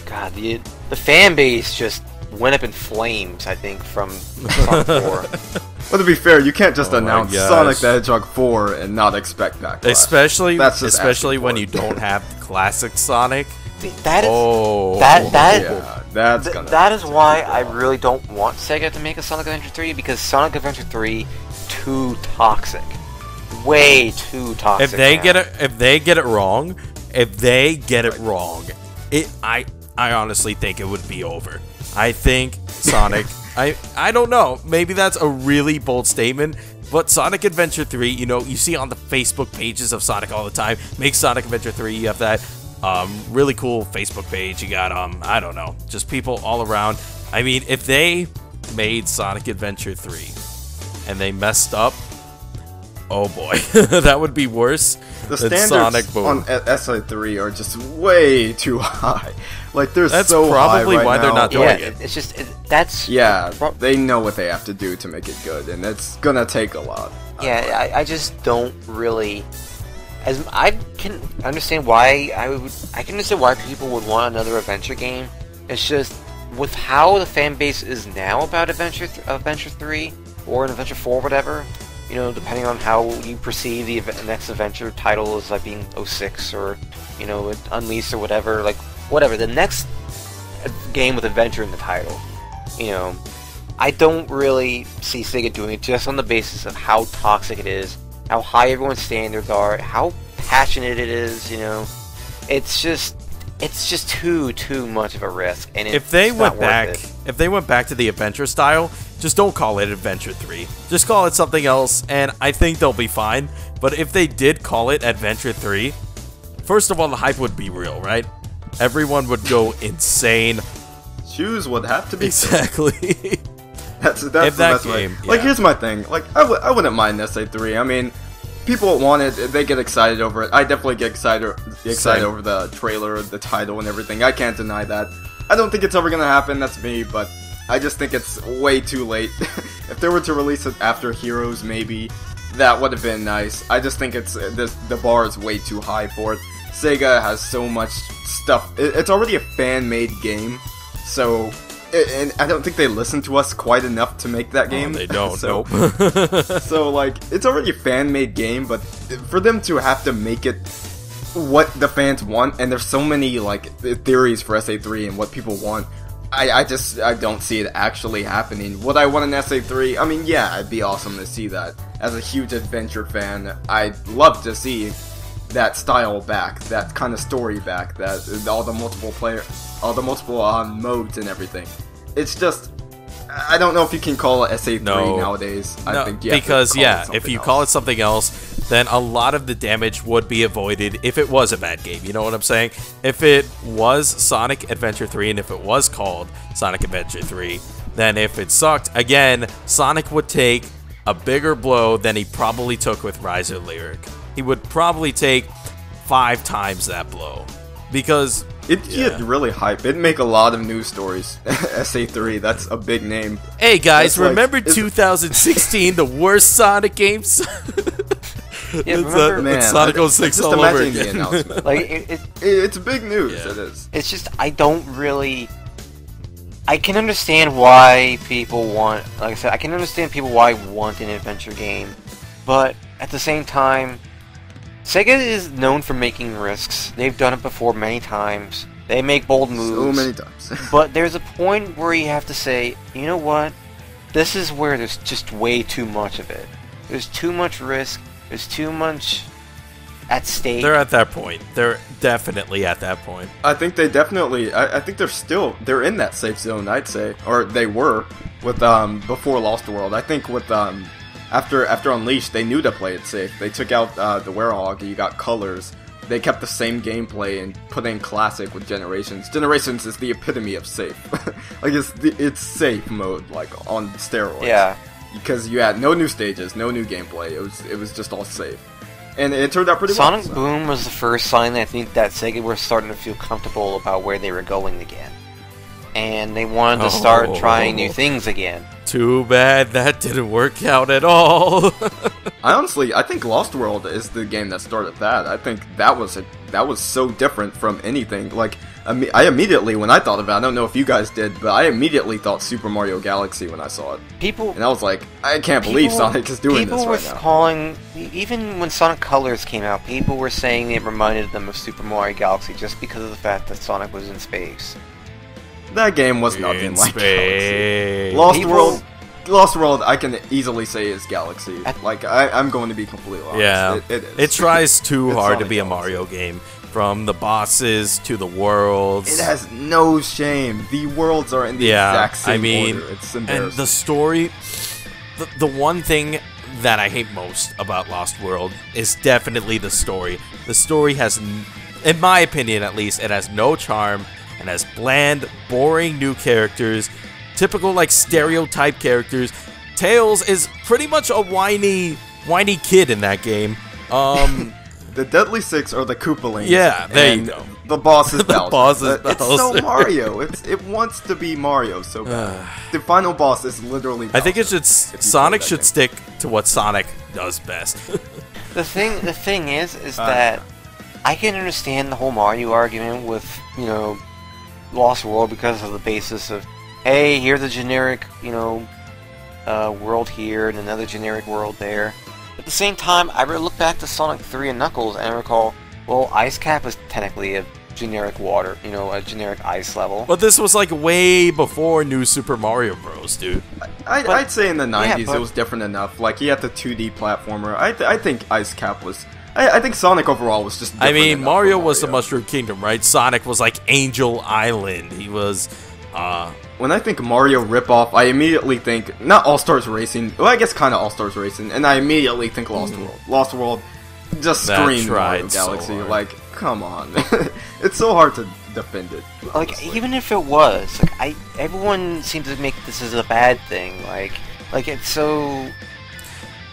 God, the fan base just went up in flames, I think, from Sonic 4. Well, to be fair, you can't just announce Sonic the Hedgehog 4 and not expect backlash. Especially when you don't have the classic Sonic. That is why I really don't want Sega to make a Sonic Adventure 3, because Sonic Adventure 3 too toxic. Way too toxic. If they get it wrong, I honestly think it would be over. I think Sonic I don't know. Maybe that's a really bold statement. But Sonic Adventure 3, you see on the Facebook pages of Sonic all the time. Make Sonic Adventure 3. You have that really cool Facebook page. You got, I don't know, just people all around. I mean, if they made Sonic Adventure 3 and they messed up, oh boy, that would be worse the than standards Sonic Boom. on SI3 are just way too high. Like, they're That's so probably high right why now. they're not doing it. It's just that's they know what they have to do to make it good, and it's gonna take a lot. Yeah, I just don't really. As I can understand why I can understand why people would want another adventure game. It's just with how the fan base is now about Adventure 3 or an Adventure 4, whatever. Depending on how you perceive the next adventure title as like being 06 or Unleashed or whatever, the next game with adventure in the title. I don't really see Sega doing it just on the basis of how toxic it is, how high everyone's standards are, how passionate it is. It's just too much of a risk. And if they went back to the adventure style, just don't call it Adventure 3. Just call it something else, and I think they'll be fine. But if they did call it Adventure 3, first of all, the hype would be real, right? Everyone would go insane. Shoes would have to be exactly. That's the best way. Like, here's my thing. Like, I wouldn't mind SA3. I mean, people want it. They get excited over it. I definitely get excited over the trailer, the title, and everything. I can't deny that. I don't think it's ever gonna happen. That's me, but I just think it's way too late. If they were to release it after Heroes, maybe that would have been nice. I just think the bar is way too high for it. Sega has so much stuff. It's already a fan-made game, so. And I don't think they listen to us quite enough to make that game. Oh, they don't, so, nope. So, like, it's already a fan-made game, but for them to have to make it what the fans want, and there's so many, like, theories for SA3 and what people want, I don't see it actually happening. Would I want an SA3? I mean, yeah, it'd be awesome to see that. As a huge adventure fan, I'd love to see that style back, that kind of story back, that all the multiple modes and everything. It's just, I don't know if you can call it SA3 nowadays. I think because if you call it something else, then a lot of the damage would be avoided if it was a bad game. You know what I'm saying? If it was Sonic Adventure 3 and if it was called Sonic Adventure 3, then if it sucked, again, Sonic would take a bigger blow than he probably took with Riser Lyric. He would probably take 5 times that blow. Because it'd get really hype. It'd make a lot of news stories. SA3, that's a big name. Hey guys, remember 2016, the worst Sonic games? Yeah, remember, Sonic 06 all over again. The announcement. It's big news. Yeah. It is. It's just I can understand why people want. Like I said, I can understand people why want an adventure game, but at the same time, Sega is known for making risks. They've done it before many times. They make bold moves. So many times. But there's a point where you have to say, you know what? This is where there's just way too much of it. There's too much risk. There's too much at stake. They're at that point. They're definitely at that point. I think they definitely. I think they're in that safe zone. I'd say, or they were with before Lost World. I think with after Unleashed, they knew to play it safe. They took out the Werehog. You got colors. They kept the same gameplay and put in Classic with Generations. Generations is the epitome of safe. Like it's safe mode, like on steroids. Yeah. Because you had no new stages, no new gameplay. It was just all safe, and it turned out pretty well. Sonic Boom was the first sign that I think that Sega were starting to feel comfortable about where they were going again, and they wanted to start trying new things again. Too bad that didn't work out at all. I think Lost World is the game that started that. I think that was so different from anything. Like, I immediately, when I thought about it, I don't know if you guys did, but I immediately thought Super Mario Galaxy when I saw it. And I was like, I can't believe Sonic is doing this right now. Even when Sonic Colors came out, people were saying it reminded them of Super Mario Galaxy just because of the fact that Sonic was in space. That game was nothing like space. Galaxy. Lost World, I can easily say is Galaxy. Like, I'm going to be completely honest. Yeah, it is. It tries too hard Sonic to be a Galaxy. Mario game from the bosses to the worlds. It has no shame. The worlds are in the exact same order. It's embarrassing. And the story, the one thing that I hate most about Lost World is definitely the story. The story has, in my opinion at least, it has no charm. It has bland, boring new characters, typical like stereotype characters. Tails is pretty much a whiny kid in that game. The Deadly Six are the Koopalings. Yeah, there you go. The boss is Bowser. The boss is It's so Mario. It wants to be Mario so bad. The final boss is literally Bowser. I think Sonic should stick to what Sonic does best. The thing is that I can understand the whole Mario argument with, Lost World because of the basis of, hey, here's a generic, world here and another generic world there. At the same time, I look back to Sonic 3 and Knuckles and I recall, well, Ice Cap is technically a generic water, a generic ice level. But this was like way before New Super Mario Bros, dude. I'd say in the 90s it was different enough. Like, he had the 2D platformer. I think Ice Cap was... I think Sonic overall was just different. I mean, Mario was the Mushroom Kingdom, right? Sonic was like Angel Island. He was... When I think Mario ripoff, I immediately think, not All-Stars Racing, well, I guess kind of All-Stars Racing, and I immediately think Lost World. Lost World just screamed Mario Galaxy, so like, come on. It's so hard to defend it. Like, honestly. even if it was, like, everyone seems to make this as a bad thing, like it's so...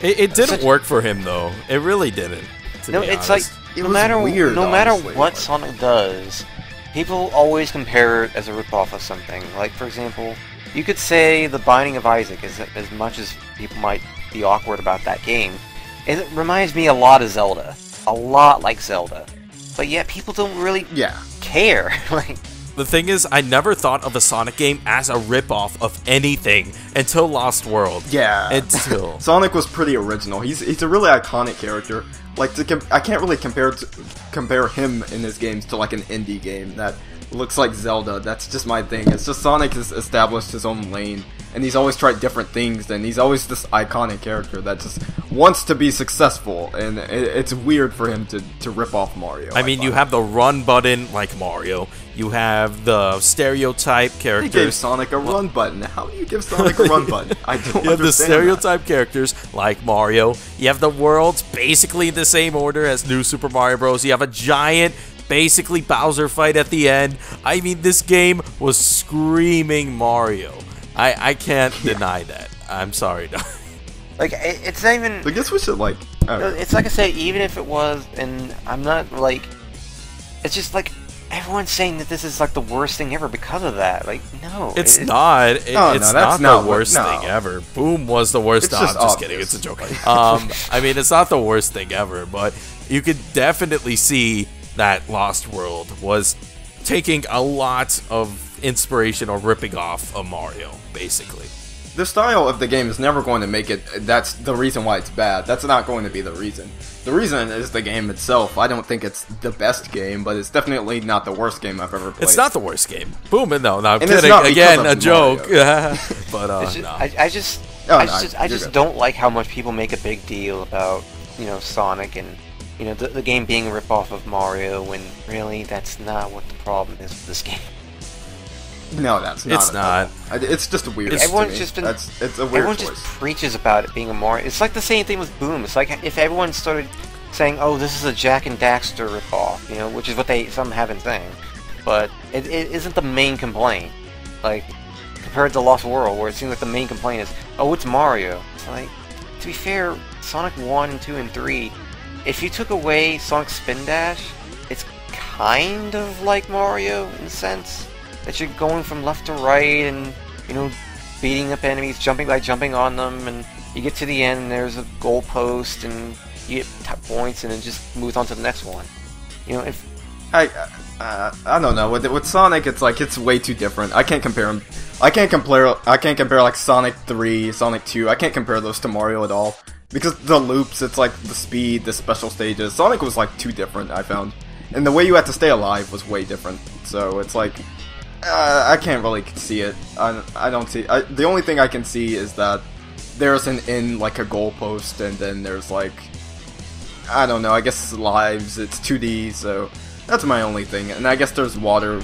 It didn't work for him, though. It really didn't, No, it's like, no matter what Sonic does... People always compare it as a ripoff of something. Like, for example, you could say The Binding of Isaac, as much as people might be awkward about that game. It reminds me a lot of Zelda. A lot like Zelda. But yet, people don't really care. Like, the thing is, I never thought of a Sonic game as a ripoff of anything until Lost World. Yeah. Until... Sonic was pretty original. He's a really iconic character. Like, I can't really compare him in his games to like an indie game that looks like Zelda. That's just my thing. It's just Sonic has established his own lane, and he's always tried different things, and he's always this iconic character that just wants to be successful, and it's weird for him to rip off Mario. I mean, you have the run button like Mario. You have the stereotype characters. They gave Sonic a run button. How do you give Sonic a run button? I don't understand. You have the stereotype characters like Mario. You have the worlds basically in the same order as New Super Mario Bros. You have a giant, basically Bowser fight at the end. I mean, this game was screaming Mario. I can't deny that. I'm sorry. like, it's not even... I guess we should, like... It's like I say, even if it was, and I'm not, like... It's just, like... Everyone's saying that this is like the worst thing ever because of that. Like, no, it's not. It's not the worst thing ever. Boom was the worst. I'm just kidding. It's a joke. I mean, it's not the worst thing ever, but you could definitely see that Lost World was taking a lot of inspiration or ripping off of Mario, basically. The style of the game is never going to make it. That's the reason why it's bad. That's not going to be the reason. The reason is the game itself. I don't think it's the best game, but it's definitely not the worst game I've ever played. It's not the worst game. Boom, no, I'm kidding. Again, a joke. But I just don't like how much people make a big deal about Sonic and the game being a ripoff of Mario, when really that's not what the problem is with this game. No, that's not. It's not. It's just a weird. Everyone's just been. It's a weird everyone choice. Just preaches about it being a Mario. It's like the same thing with Boom. It's like if everyone started saying, "Oh, this is a Jack and Daxter ripoff," which is what some have been saying, but it isn't the main complaint. Like compared to Lost World, where it seems like the main complaint is, "Oh, it's Mario." It's like, to be fair, Sonic 1, 2, and 3. If you took away Sonic Spin Dash, it's kind of like Mario in a sense. That you're going from left to right and, beating up enemies, jumping on them, and you get to the end and there's a goalpost and you get points and then just moves on to the next one. I don't know. With Sonic, it's like it's way too different. I can't compare them. I can't compare like Sonic 3, Sonic 2. I can't compare those to Mario at all because the loops. It's like the speed, the special stages. Sonic was like too different. I found, and the way you had to stay alive was way different. So it's like. I can't really see it. I don't see... the only thing I can see is that there's like a goalpost, and then there's like... I don't know, I guess lives, it's 2D, so... That's my only thing. And I guess there's a water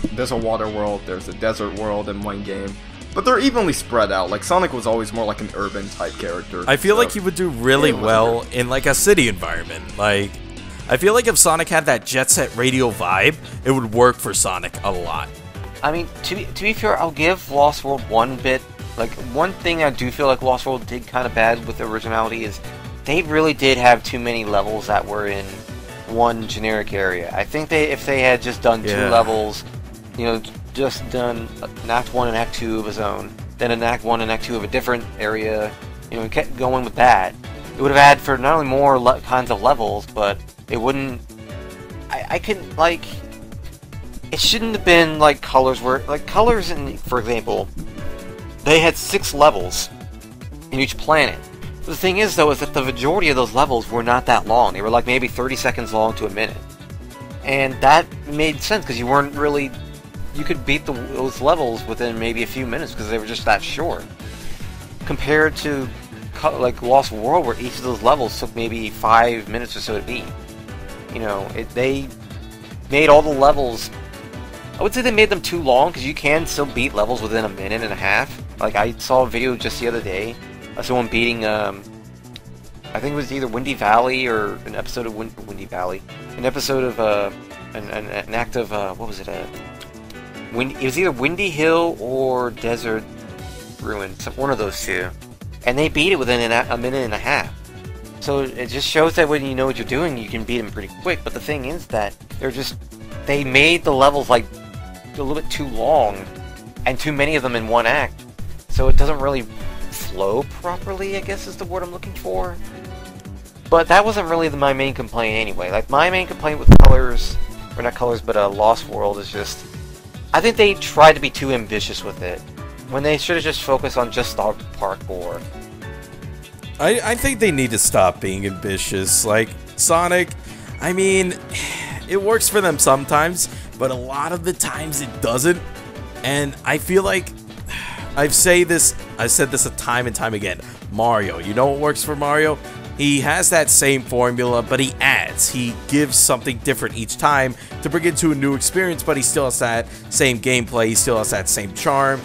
world, there's a desert world in one game. But they're evenly spread out. Like, Sonic was always more like an urban type character. I feel like he would do really well in like a city environment. Like, I feel like if Sonic had that Jet Set Radio vibe, it would work for Sonic a lot. I mean, to be fair, I'll give Lost World one bit. Like, one thing I do feel like Lost World did kind of bad with the originality is they really did have too many levels that were in one generic area. I think if they had just done 2 levels, you know, just done an Act 1 and Act 2 of his own, then an Act 1 and Act 2 of a different area, you know, and kept going with that, it would have had for not only more kinds of levels, but it wouldn't... I couldn't, like... It shouldn't have been like Colors where... Like, Colors, for example, they had 6 levels in each planet. The thing is, though, is that the majority of those levels were not that long. They were like maybe 30 seconds long to a minute. And that made sense, because you weren't really... You could beat those levels within maybe a few minutes, because they were just that short. Compared to, like, Lost World, where each of those levels took maybe 5 minutes or so to beat. You know, they made all the levels... I would say they made them too long, because you can still beat levels within a minute and a half. Like, I saw a video just the other day of someone beating, I think it was either Windy Valley or an episode of Windy Valley. An episode of, an act of, what was it, it was either Windy Hill or Desert Ruin, one of those two. And they beat it within a minute and a half. So it just shows that when you know what you're doing, you can beat them pretty quick. But the thing is that they made the levels like a little bit too long, and too many of them in one act. So it doesn't really flow properly, I guess is the word I'm looking for. But that wasn't really my main complaint anyway. Like, my main complaint with Colors, or not Colors, but Lost World is just... I think they tried to be too ambitious with it, when they should have just focused on just the parkour. I think they need to stop being ambitious. Like, Sonic, I mean, it works for them sometimes, but a lot of the times it doesn't. And I feel like, I've said this a time and time again. Mario, you know what works for Mario? He has that same formula, but he adds. He gives something different each time to bring it to a new experience, but he still has that same gameplay. He still has that same charm.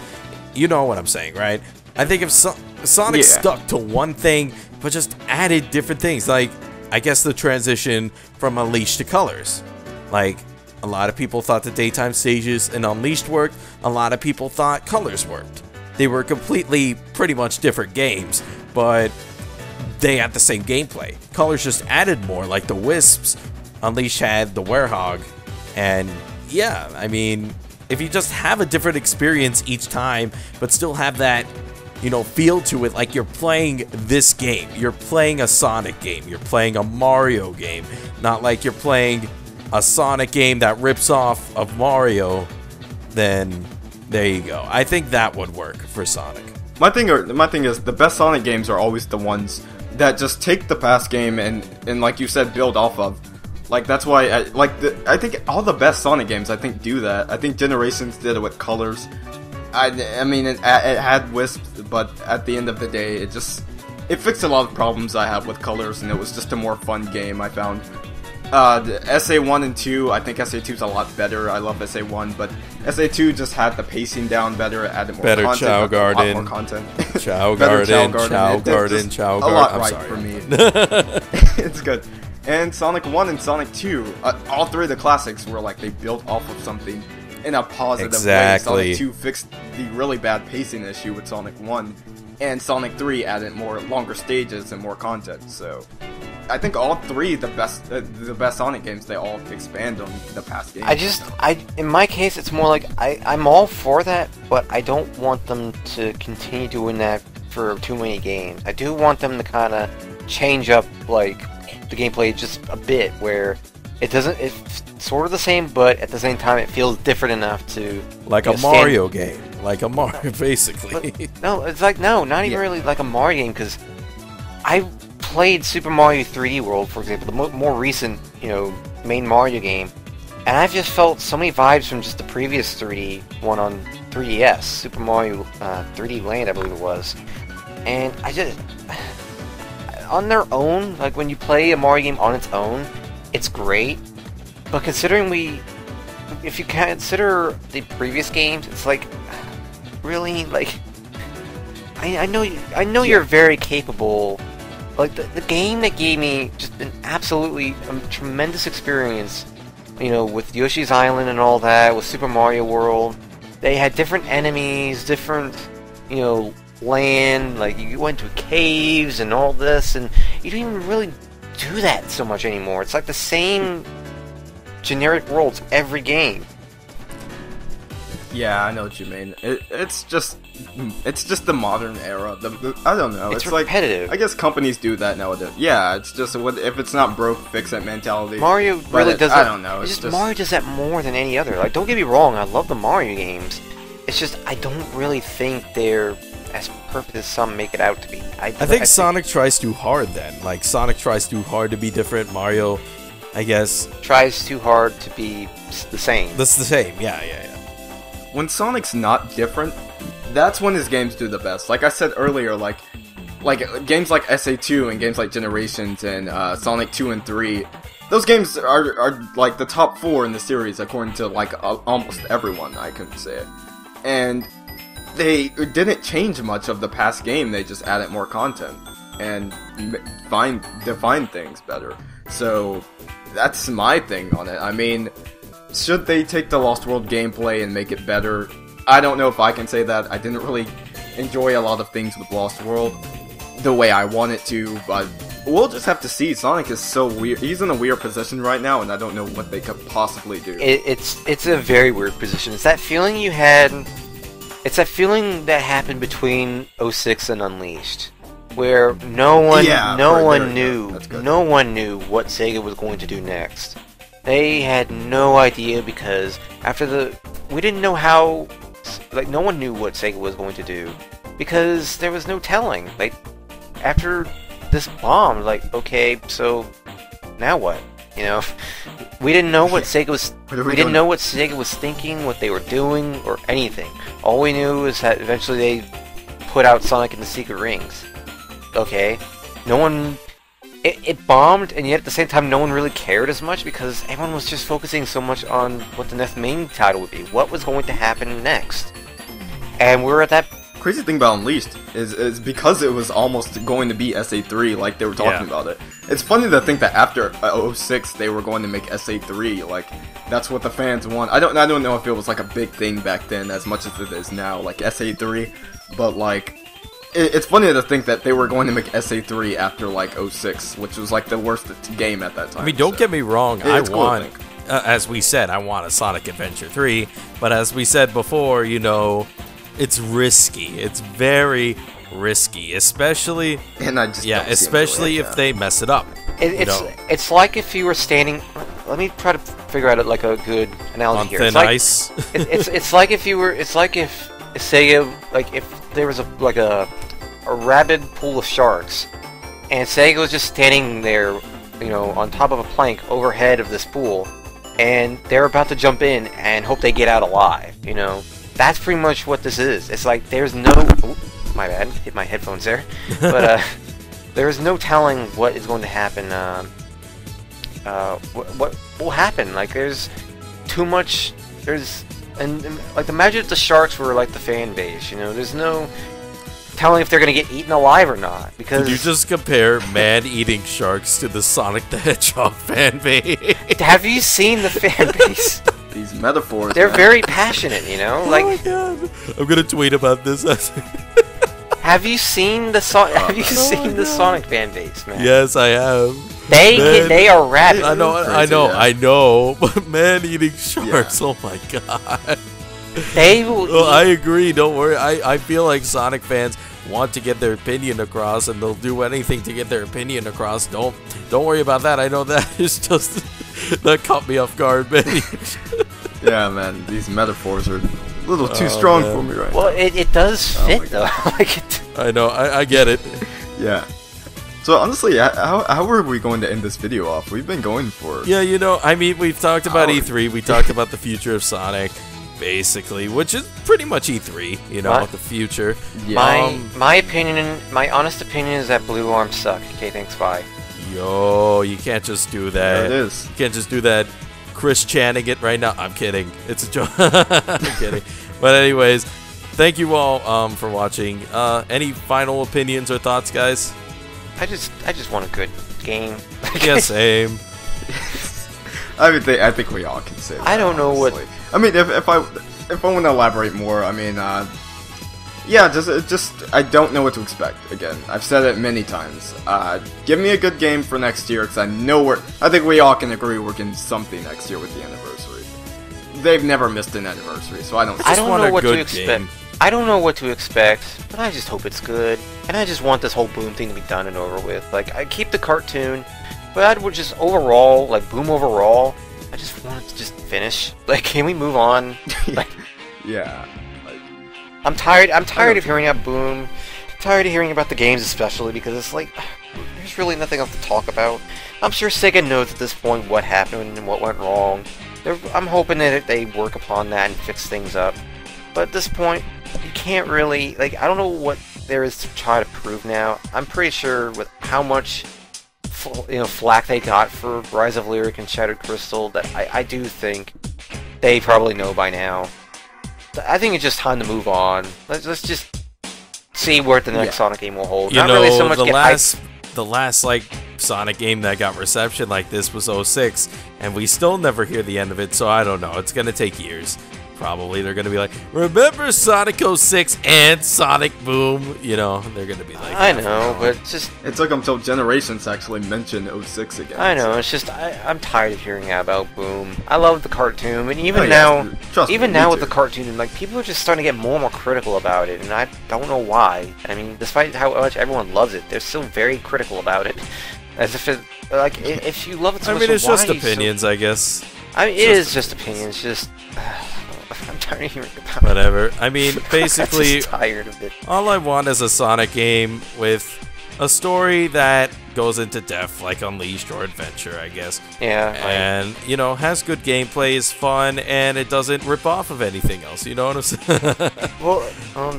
You know what I'm saying, right? I think if Sonic stuck to one thing, but just added different things, like, I guess the transition from Unleashed to Colors. Like, a lot of people thought the daytime stages in Unleashed worked. A lot of people thought Colors worked. They were completely, pretty much different games, but they had the same gameplay. Colors just added more, like the Wisps. Unleashed had the Werehog. And yeah, I mean, if you just have a different experience each time, but still have that, you know, feel to it, like you're playing this game. You're playing a Sonic game. You're playing a Mario game. Not like you're playing a Sonic game that rips off of Mario, then there you go. I think that would work for Sonic. My thing is, the best Sonic games are always the ones that just take the past game and like you said, build off of. Like, that's why I think all the best Sonic games, I think, do that. I think Generations did it with Colors. I mean, it had Wisps, but at the end of the day, it fixed a lot of problems I have with Colors, and it was just a more fun game, I found. The SA1 and 2, I think SA2 is a lot better. I love SA1, but SA2 just had the pacing down better, it added more content. Chow Garden. A lot more content. Chow Garden. A lot right for me. It's good. And Sonic 1 and Sonic 2, all three of the classics were like, they built off of something in a positive way. Sonic 2 fixed the really bad pacing issue with Sonic 1, and Sonic 3 added more longer stages and more content. So I think all three, the best Sonic games, they all expand on the past games. In my case, it's more like, I'm all for that, but I don't want them to continue doing that for too many games. I do want them to kind of change up, like, the gameplay just a bit, where it's sort of the same, but at the same time it feels different enough to... Like a Mario game. Like a Mario, basically. But, no, it's like, no, not even really like a Mario game, because I played Super Mario 3D World, for example, the more recent, you know, main Mario game, and I've just felt so many vibes from just the previous 3D one on 3DS, Super Mario 3D Land, I believe it was. And I just... On their own, like when you play a Mario game on its own, it's great. But considering if you consider the previous games, it's like, really, like, I know you're very capable. Like, the game that gave me just an absolutely tremendous experience, you know, with Yoshi's Island and all that, with Super Mario World. They had different enemies, different, you know, land, like, you went to caves and all this, and you don't even really do that so much anymore. It's like the same generic worlds every game. Yeah, I know what you mean. It's just the modern era. I don't know. It's repetitive. Like, I guess companies do that nowadays. Yeah, it's just if it's not broke, fix it mentality. Mario really does that. I don't know. It's just Mario does that more than any other. Like, don't get me wrong, I love the Mario games. It's just I don't really think they're as perfect as some make it out to be. I think Sonic tries too hard then. Like, Sonic tries too hard to be different. Mario, I guess, tries too hard to be the same. That's the same. Yeah. When Sonic's not different, that's when his games do the best. Like I said earlier, like games like SA2 and games like Generations and Sonic 2 and 3, those games are like the top 4 in the series according to like almost everyone, I can say it. And they didn't change much of the past game, they just added more content and define things better. So that's my thing on it. I mean, should they take the Lost World gameplay and make it better? I don't know if I can say that. I didn't really enjoy a lot of things with Lost World the way I want it to, but we'll just have to see. Sonic is so weird. He's in a weird position right now, and I don't know what they could possibly do. It's a very weird position. It's that feeling you had. It's that feeling that happened between 06 and Unleashed, where no one knew what Sega was going to do next. They had no idea because we didn't know how, like, no one knew what Sega was going to do because there was no telling. Like, after this bomb, like, okay, so now what? You know, we didn't know what Sega was. We didn't know what Sega was thinking, what they were doing, or anything. All we knew is that eventually they put out Sonic and the Secret Rings. Okay, no one. It bombed, and yet at the same time, no one really cared as much because everyone was just focusing so much on what the next main title would be, what was going to happen next. And we're at that. Crazy thing about Unleashed is because it was almost going to be SA3, like they were talking about it. It's funny to think that after 06 they were going to make SA3, like that's what the fans want. I don't know if it was like a big thing back then as much as it is now, like SA3, but like. It's funny to think that they were going to make SA3 after, like, 06, which was, like, the worst game at that time. I mean, don't get me wrong, as we said, I want a Sonic Adventure 3, but as we said before, you know, it's risky. It's very risky, especially if they mess it up. It's like if you were standing. Let me try to figure out like a good analogy on here. Thin ice. It's like if you were. It's like if Sega, like if there was a rabid pool of sharks, and Sega was just standing there, you know, on top of a plank overhead of this pool, and they're about to jump in and hope they get out alive. You know, that's pretty much what this is. It's like there's no. Oh, my bad, hit my headphones there. But there's no telling what is going to happen. What will happen? Like there's too much. And like imagine if the sharks were like the fan base. You know, there's no telling if they're gonna get eaten alive or not. Because did you just compare man-eating sharks to the Sonic the Hedgehog fan base? Have you seen the fan base? These metaphors. They're very passionate, you know. Like, oh my god, I'm gonna tweet about this. Have you seen the Sonic fan base, man? Yes, I have. They are rabid. I know, but man-eating sharks. Yeah. Oh my god. They will. Well, I agree. Don't worry. I feel like Sonic fans want to get their opinion across, and they'll do anything to get their opinion across. Don't worry about that. I know that is just that caught me off guard, man. Yeah, man. These metaphors are a little too strong for me right now. Well, it does fit though. Like it. I know. I get it. Yeah. So honestly, how are we going to end this video off? We've been going for... Yeah, you know, I mean, we've talked about E3, we talked about the future of Sonic, basically, which is pretty much E3, you know, the future. Yeah. My opinion, my honest opinion is that Blue Arms suck. Okay, thanks, bye. Yo, you can't just do that. There it is. You can't just do that Chris chanting it right now. I'm kidding. It's a joke. I'm kidding. But anyways, thank you all for watching. Any final opinions or thoughts, guys? I just want a good game. Yeah, same. I think we all can say that. I don't know honestly. what. I mean, if I want to elaborate more, I mean, yeah, just I don't know what to expect. Again, I've said it many times. Give me a good game for next year, because I think we all can agree we're getting something next year with the anniversary. They've never missed an anniversary, so I don't know what to expect. Game. I don't know what to expect, but I just hope it's good. And I just want this whole Boom thing to be done and over with. Like, I keep the cartoon, but I would just overall, like, Boom overall, I just want it to just finish. Like, can we move on? Like, yeah. I'm tired of hearing about Boom. I'm tired of hearing about the games especially, because it's like, there's really nothing else to talk about. I'm sure Sega knows at this point what happened and what went wrong. I'm hoping that they work upon that and fix things up. But at this point, you can't really, like, I don't know what there is to try to prove now. I'm pretty sure with how much flack they got for Rise of Lyric and Shattered Crystal, that I do think they probably know by now. I think it's just time to move on. Let's just see where the next Sonic game will hold. Not really so much the last like Sonic game that got reception like this was 06, and we still never hear the end of it, so I don't know. It's gonna take years. Probably they're gonna be like, remember Sonic 06 and Sonic Boom? You know, they're gonna be like, I know, but just it took them till Generations to actually mention 06 again. I know, it's just I'm tired of hearing about Boom. I love the cartoon, and even now with the cartoon, like, people are just starting to get more and more critical about it, and I don't know why. I mean, despite how much everyone loves it, they're still very critical about it. As if it, like, if you love it so much, it's just opinions, I guess. I mean, it is just opinions, just. I'm tired of hearing about it. Whatever. I mean, basically, I'm just tired of it. All I want is a Sonic game with a story that goes into depth, like Unleashed or Adventure, I guess. Yeah. And, has good gameplay, is fun, and it doesn't rip off of anything else, you know what I'm saying? Well,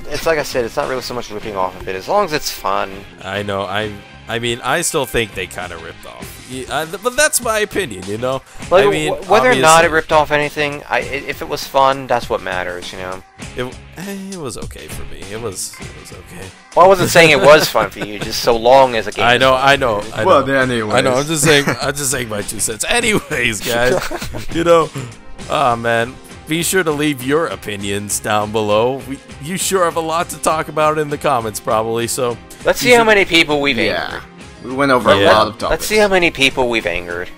it's like I said, it's not really so much ripping off of it, as long as it's fun. I know, I mean, I still think they kind of ripped off. But that's my opinion, Like, I mean, whether or not it ripped off anything, if it was fun, that's what matters, It was okay for me. It was okay. Well, I wasn't saying it was fun for you, just so long as a game. I know. Well, then anyways. I know. I'm just saying my 2 cents. Anyways, guys, oh man, be sure to leave your opinions down below. You sure have a lot to talk about in the comments, probably. So let's see how many people we've angered. We went over a lot of topics. Let's see how many people we've angered.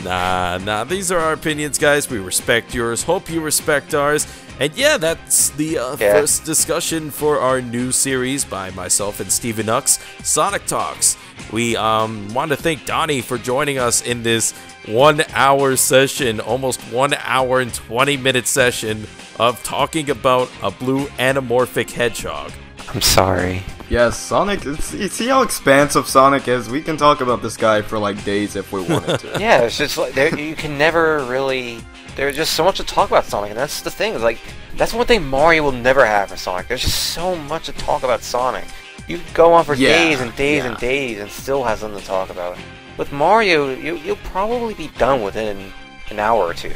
Nah. These are our opinions, guys. We respect yours. Hope you respect ours. And yeah, that's the first discussion for our new series by myself and StephenKnux, Sonic Talks. We want to thank Donnie for joining us in this 1 hour session, almost 1 hour and 20-minute session of talking about a blue anamorphic hedgehog. I'm sorry. Yes, Sonic, you see how expansive Sonic is? We can talk about this guy for like days if we wanted to. Yeah, it's just like, you can never really... There's just so much to talk about Sonic, and that's the thing. Like, that's one thing Mario will never have for Sonic. There's just so much to talk about Sonic. You could go on for days and days and days and still have something to talk about. With Mario, you'll probably be done within an hour or two,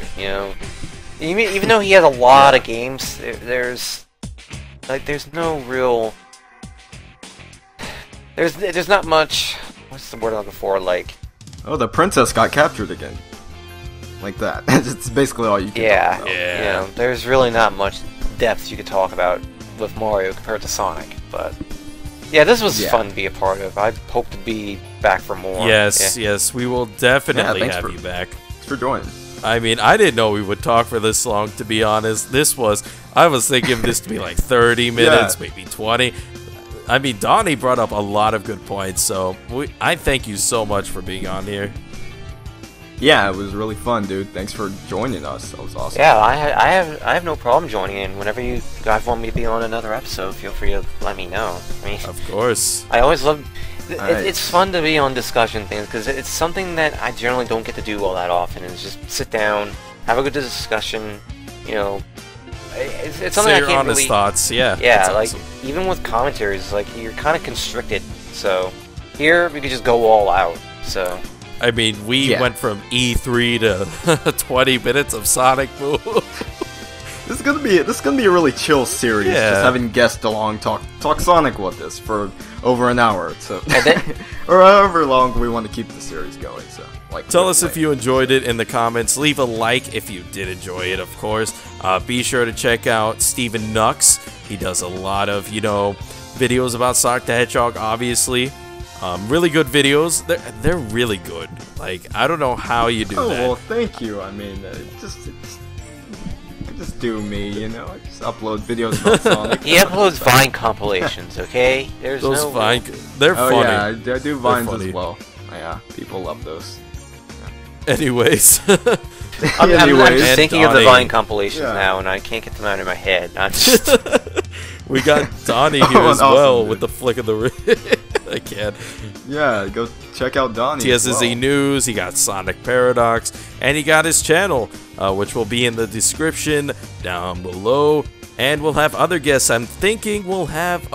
Even though he has a lot of games, there's no real... There's not much... What's the word I'm looking for? Like... Oh, the princess got captured again. Like that. It's basically all you can talk about. Yeah. There's really not much depth you could talk about with Mario compared to Sonic, but... Yeah, this was fun to be a part of. I hope to be back for more. Yes, we will definitely have you back. Thanks for joining. I mean, I didn't know we would talk for this long, to be honest. I was thinking this to be like 30 minutes, maybe 20. I mean, Donnie brought up a lot of good points, so I thank you so much for being on here. Yeah, it was really fun, dude. Thanks for joining us. That was awesome. Yeah, I have no problem joining in. Whenever you guys want me to be on another episode, feel free to let me know. I mean, of course. I always love... It's fun to be on discussion things, because it's something that I generally don't get to do all that often, is just sit down, have a good discussion, It's something I can't your honest really... thoughts, yeah. Yeah, like, awesome. Even with commentaries, like, you're kind of constricted, so... Here, we could just go all out, so... I mean, we went from E3 to 20 minutes of Sonic move. This is gonna be a really chill series. Yeah. Just having guests along talk Sonic with us for over an hour, so And then, or however long we want to keep the series going. So, like, Tell us if you enjoyed it in the comments. Leave a like if you did enjoy it, of course. Be sure to check out StephenKnux. He does a lot of, videos about Sonic the Hedgehog, obviously. Really good videos. They're really good. Like, I don't know how you do that. Oh, well, thank you. I mean, just do me, I just upload videos about Sonic. he uploads Vine compilations, okay? There's Those no... Vine, they're Oh funny. yeah, I do Vines funny. as well. Yeah, people love those. Anyways. I'm just And thinking of the Donnie. Vine compilations Yeah. now, and I can't get them out of my head. I'm just... We got Donnie here Oh, as awesome, well dude. with the flick of the wrist. I can't. Yeah, go check out Donnie. TSZ as well. News, he got Sonic Paradox, and he got his channel, which will be in the description down below. And we'll have other guests. I'm thinking we'll have,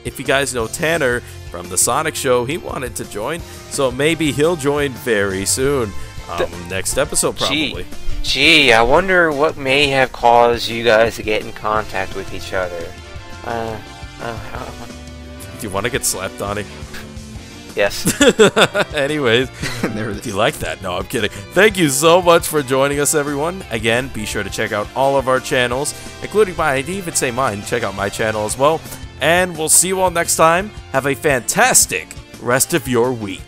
if you guys know Tanner from the Sonic Show, he wanted to join, so maybe he'll join very soon. Next episode, probably. Gee, I wonder what may have caused you guys to get in contact with each other. Do you want to get slapped, Donnie? Yes. Anyways, There it do you is. like that? No, I'm kidding. Thank you so much for joining us, everyone. Again, be sure to check out all of our channels, including mine. I didn't even say mine. Check out my channel as well. And we'll see you all next time. Have a fantastic rest of your week.